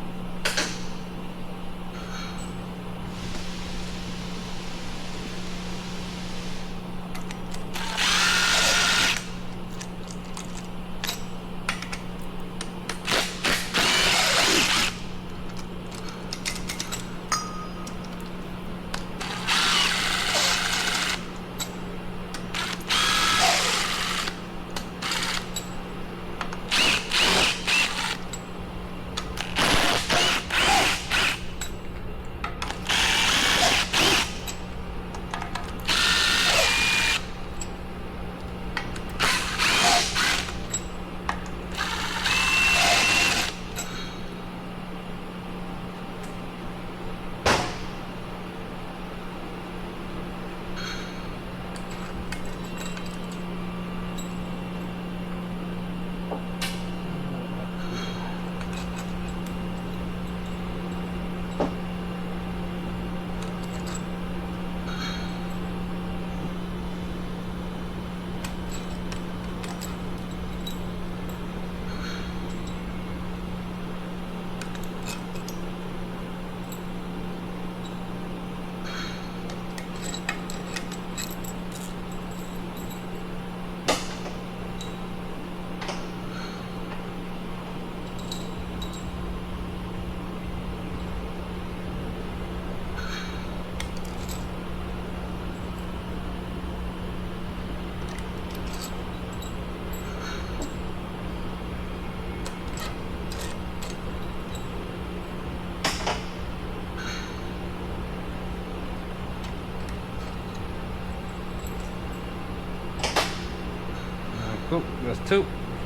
Cool. That's two.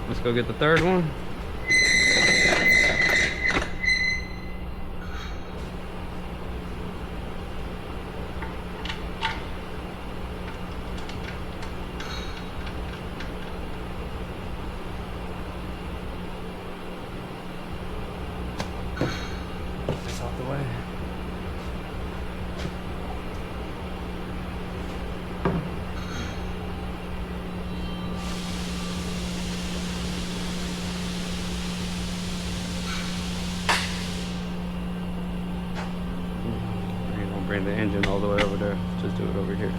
Let's go get the third one. This out the way. You're gonna bring the engine all the way over there. Just do it over here.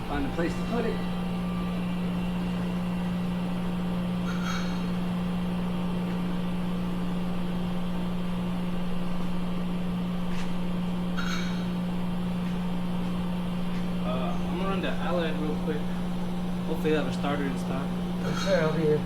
Find a place to put it. I'm gonna run to Allied real quick. Hopefully they have a starter in stock. Yes, sir, I'll be here.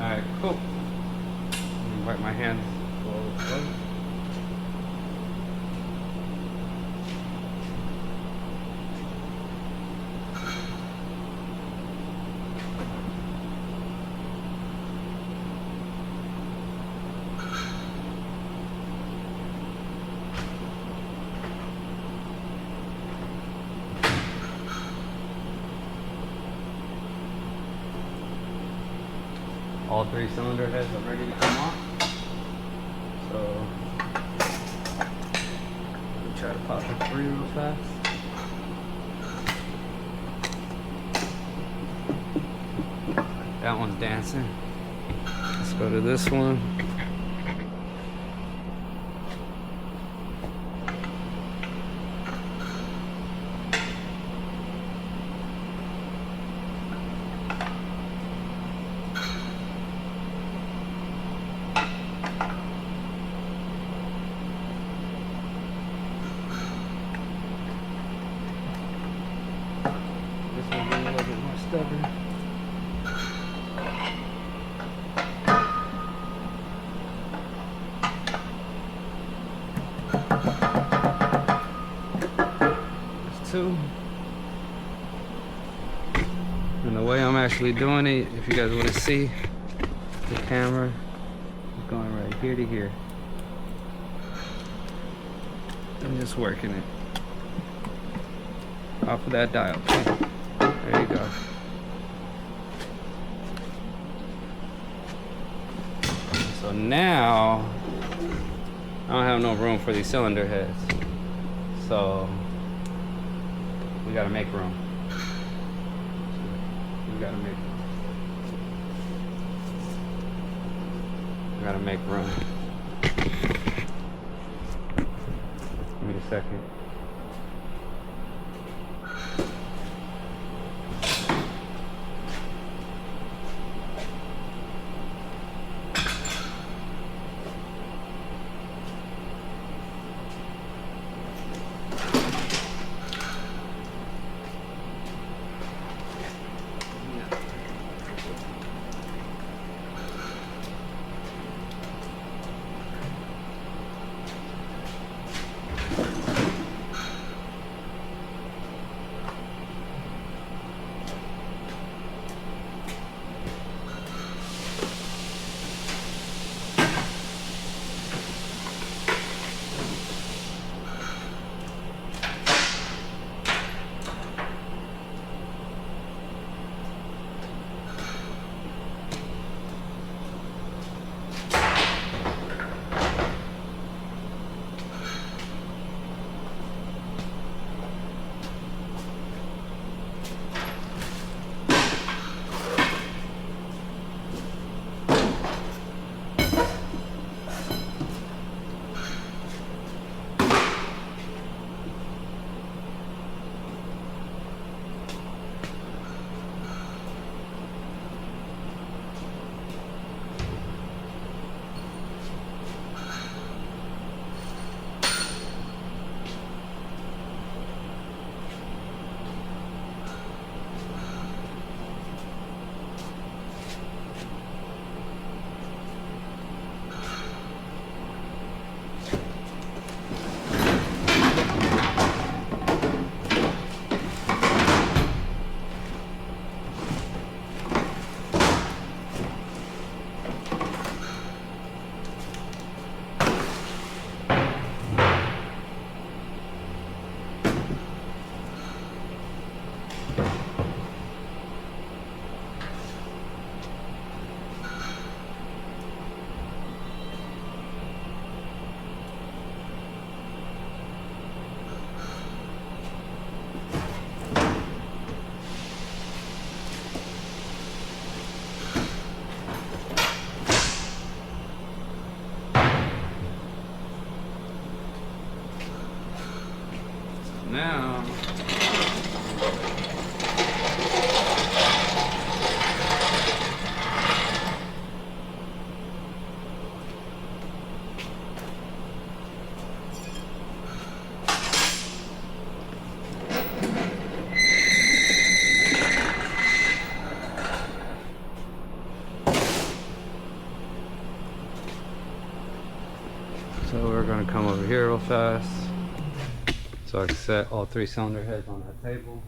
Alright, cool. Wipe my hands. All three cylinder heads are ready to come off. So let me try to pop the three real fast. That one's dancing. Let's go to this one. This one's a little bit more stubborn. to. And the way I'm actually doing it, if you guys want to see the camera, is going right here to here. I'm just working it off of that dial. There you go. So now I don't have no room for these cylinder heads, so we gotta make room. We gotta make room. Give me a second. Now, so we're gonna come over here real fast. So I can set all 3 cylinder heads on that table.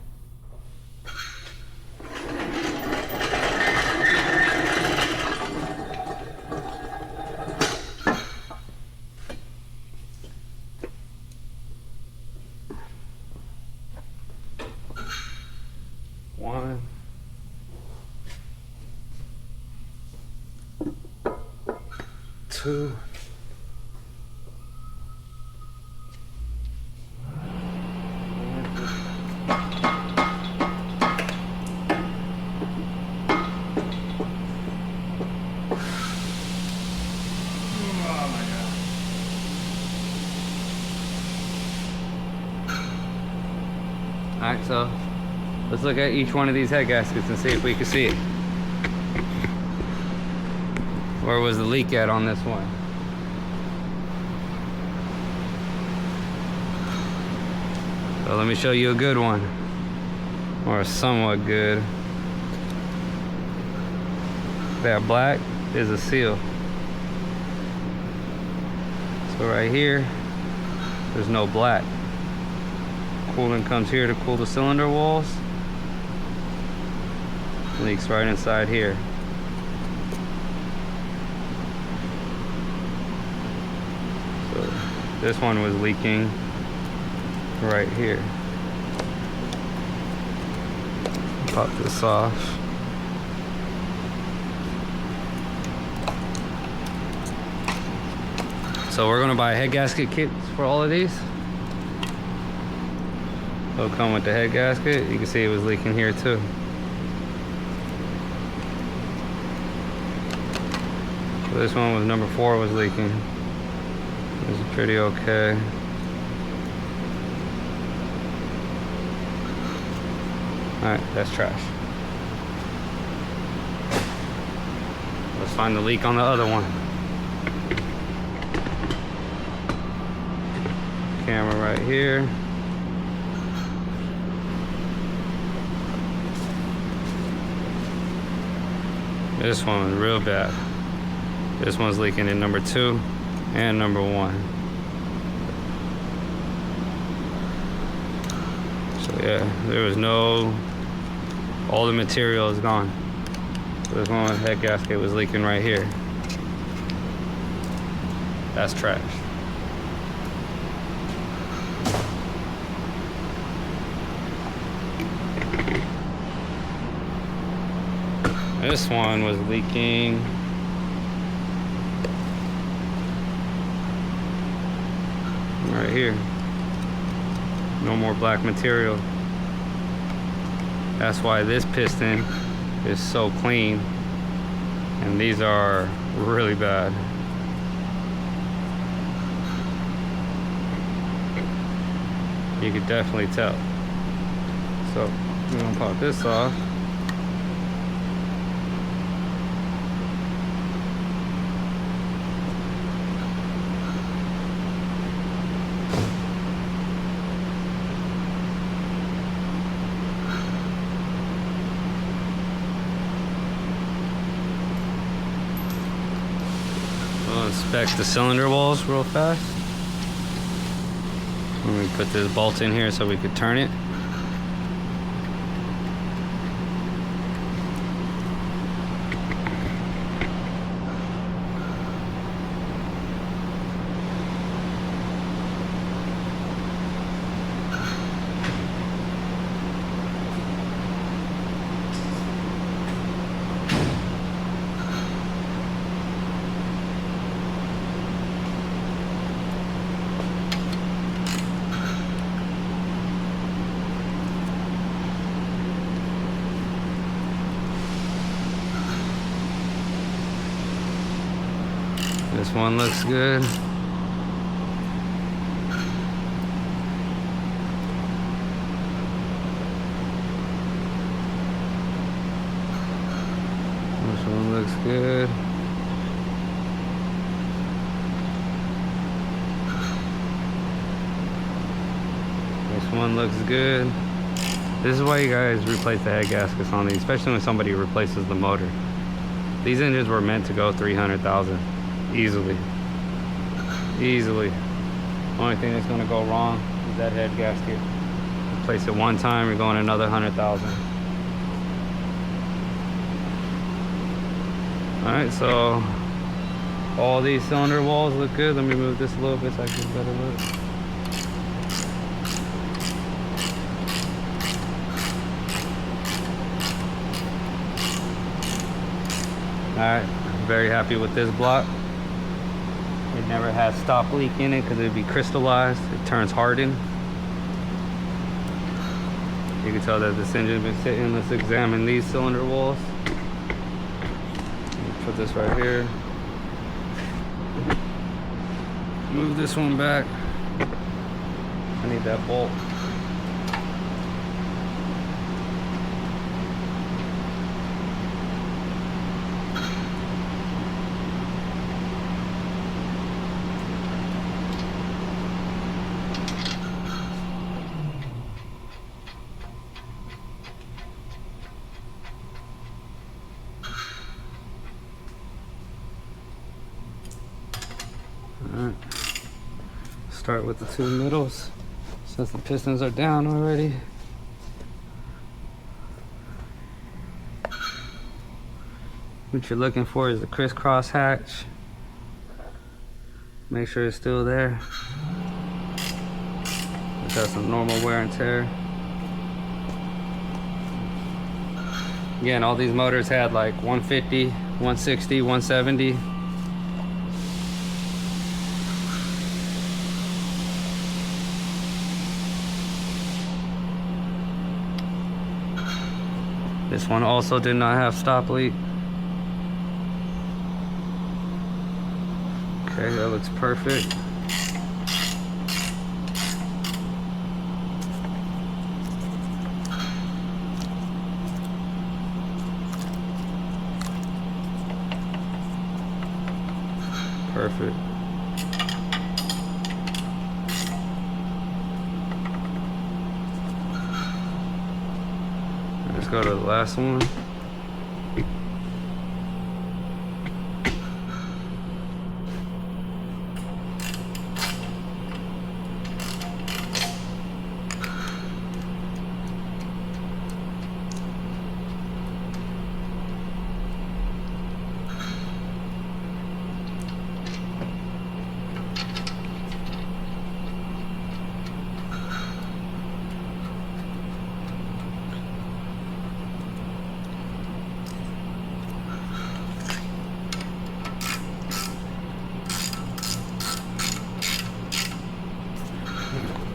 One. Two. Alright, so let's look at each one of these head gaskets and see if we can see it. Where was the leak at on this one? So let me show you a good one, or a somewhat good. That black is a seal. So right here, there's no black. Coolant comes here to cool the cylinder walls. Leaks right inside here. So this one was leaking right here. Pop this off. So we're gonna buy head gasket kits for all of these. They'll come with the head gasket. You can see it was leaking here too. So this one was number 4 was leaking. It was pretty okay. Alright, that's trash. Let's find the leak on the other one. Camera right here. This one was real bad. This one's leaking in number 2 and number 1. So yeah, there was no, all the material is gone. So this one head gasket was leaking right here. That's trash. This one was leaking right here. No more black material. That's why this piston is so clean, and these are really bad. You could definitely tell. So we're gonna pop this off. We'll inspect the cylinder walls real fast. Let me put this bolt in here so we could turn it. This one looks good. This one looks good. This one looks good. This is why you guys replace the head gaskets on these, especially when somebody replaces the motor. These engines were meant to go 300,000 easily. Easily. Only thing that's gonna go wrong is that head gasket. Replace it one time, you're going another 100,000. Alright, so all these cylinder walls look good. Let me move this a little bit so I get a better look. Alright, very happy with this block. It never has stop leak in it because it would be crystallized. It turns hardened. You can tell that this engine's been sitting. Let's examine these cylinder walls. Put this right here. Move this one back. I need that bolt. Alright, start with the two middles. Since the pistons are down already. What you're looking for is the crisscross hatch. Make sure it's still there. It's got some normal wear and tear. Again, all these motors had like 150, 160, 170. This one also did not have stop leak. Okay, that looks perfect. Perfect. Let's go to the last one.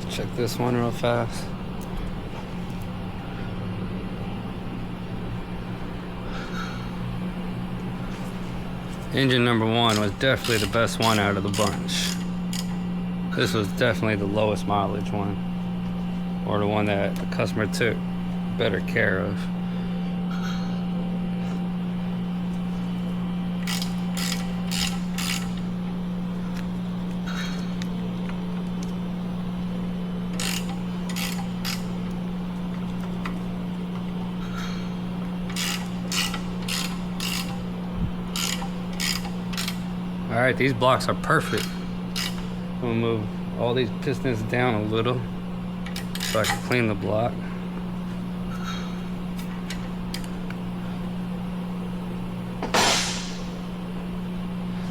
Check this one real fast. Engine number one was definitely the best one out of the bunch. This was definitely the lowest mileage one, or the one that the customer took better care of. All right, these blocks are perfect. I'm gonna move all these pistons down a little so I can clean the block.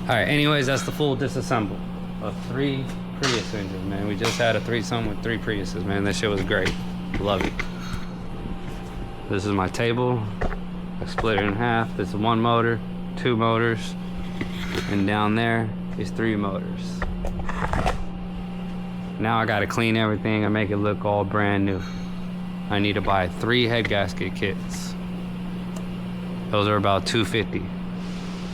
All right, anyways, that's the full disassemble of 3 Prius engines, man. We just had a threesome with 3 Priuses, man. That shit was great. Love it. This is my table. I split it in half. This is 1 motor, 2 motors, and down there is 3 motors. Now I gotta clean everything and make it look all brand new. I need to buy 3 head gasket kits. Those are about $250.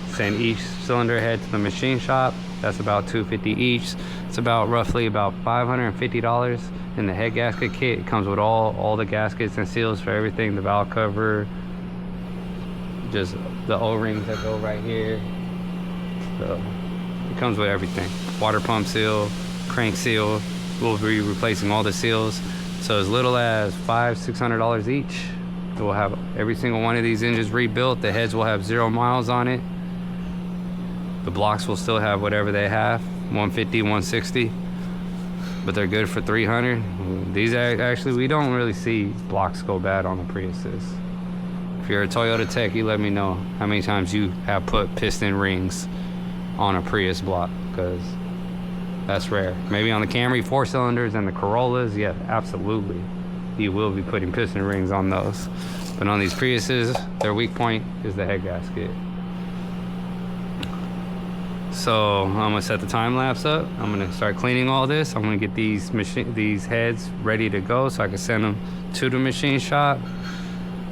Send each cylinder head to the machine shop. That's about $250 each. It's about roughly about $550 in the head gasket kit. It comes with all the gaskets and seals for everything, the valve cover, just the O-rings that go right here. So it comes with everything. Water pump seal, crank seal. We'll be replacing all the seals. So as little as $500–600 each. We'll have every single one of these engines rebuilt. The heads will have 0 miles on it. The blocks will still have whatever they have, 150, 160, but they're good for 300. These actually, we don't really see blocks go bad on the Priuses. If you're a Toyota tech, you let me know how many times you have put piston rings on a Prius block, because that's rare. Maybe on the Camry 4 cylinders and the Corollas, yeah, absolutely. You will be putting piston rings on those. But on these Priuses, their weak point is the head gasket. So I'm gonna set the time lapse up. I'm gonna start cleaning all this. I'm gonna get these heads ready to go so I can send them to the machine shop.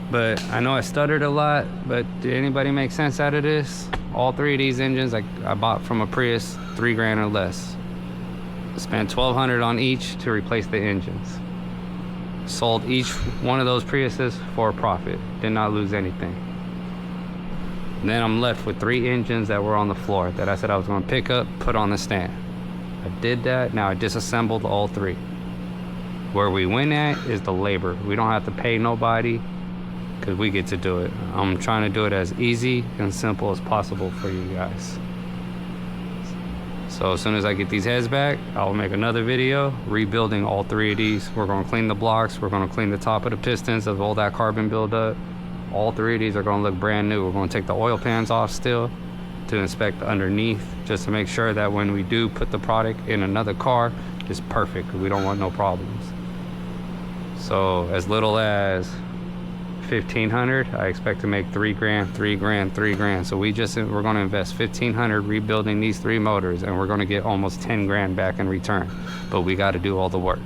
But I know I stuttered a lot, but did anybody make sense out of this? All 3 of these engines I bought from a Prius, $3 grand or less. Spent $1,200 on each to replace the engines. Sold each one of those Priuses for a profit. Did not lose anything. And then I'm left with 3 engines that were on the floor that I said I was going to pick up, put on the stand. I did that. Now I disassembled all 3. Where we win at is the labor. We don't have to pay nobody because we get to do it. I'm trying to do it as easy and simple as possible for you guys. So as soon as I get these heads back, I'll make another video rebuilding all 3 of these. We're gonna clean the blocks, we're gonna clean the top of the pistons of all that carbon buildup. All 3 of these are gonna look brand new. We're gonna take the oil pans off still to inspect underneath, just to make sure that when we do put the product in another car, it's perfect. We don't want no problems. So as little as 1,500, I expect to make 3 grand, 3 grand, 3 grand. So we're going to invest 1,500 rebuilding these 3 motors, and we're going to get almost 10 grand back in return. But we got to do all the work.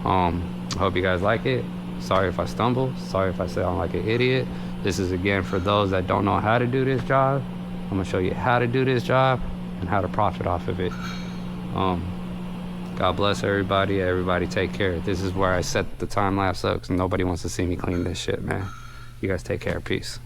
I hope you guys like it. Sorry if I stumble. Sorry if I sound like an idiot. This is again for those that don't know how to do this job. I'm gonna show you how to do this job and how to profit off of it. God bless everybody. Everybody take care. This is where I set the time lapse up because nobody wants to see me clean this shit, man. You guys take care. Peace.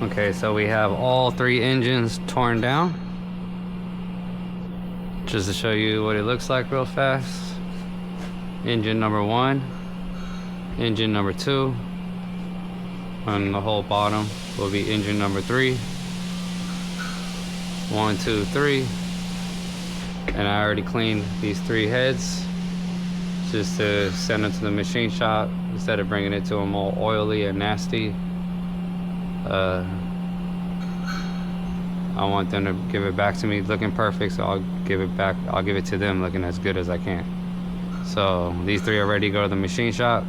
Okay, so we have all 3 engines torn down. Just to show you what it looks like real fast. Engine number 1, engine number 2. On the whole bottom will be engine number 3. 1, 2, 3. And I already cleaned these 3 heads just to send them to the machine shop instead of bringing it to them all oily and nasty. I want them to give it back to me looking perfect, so I'll give it back. I'll give it to them looking as good as I can. So these 3 are ready to go to the machine shop.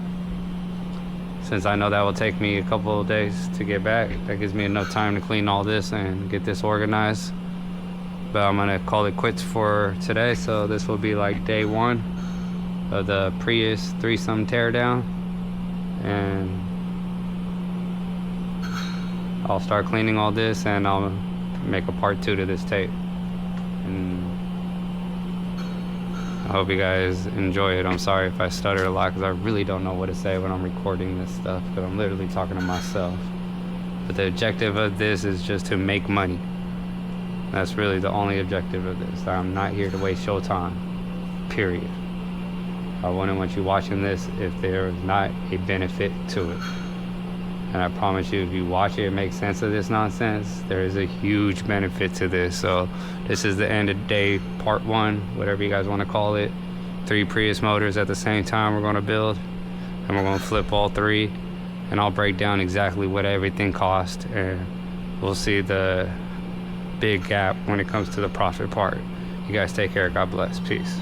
Since I know that will take me a couple of days to get back, that gives me enough time to clean all this and get this organized. But I'm gonna call it quits for today. So this will be like day 1 of the Prius threesome teardown, and I'll start cleaning all this, and I'll make a part 2 to this tape. And I hope you guys enjoy it. I'm sorry if I stutter a lot, because I really don't know what to say when I'm recording this stuff, because I'm literally talking to myself. But the objective of this is just to make money. That's really the only objective of this. I'm not here to waste your time, period. I wouldn't want you watching this if there is not a benefit to it. And I promise you, if you watch it and make sense of this nonsense, there is a huge benefit to this. So this is the end of day part 1, whatever you guys want to call it. 3 Prius motors at the same time we're going to build, and we're going to flip all 3, and I'll break down exactly what everything cost, and we'll see the big gap when it comes to the profit part. You guys take care. God bless. Peace.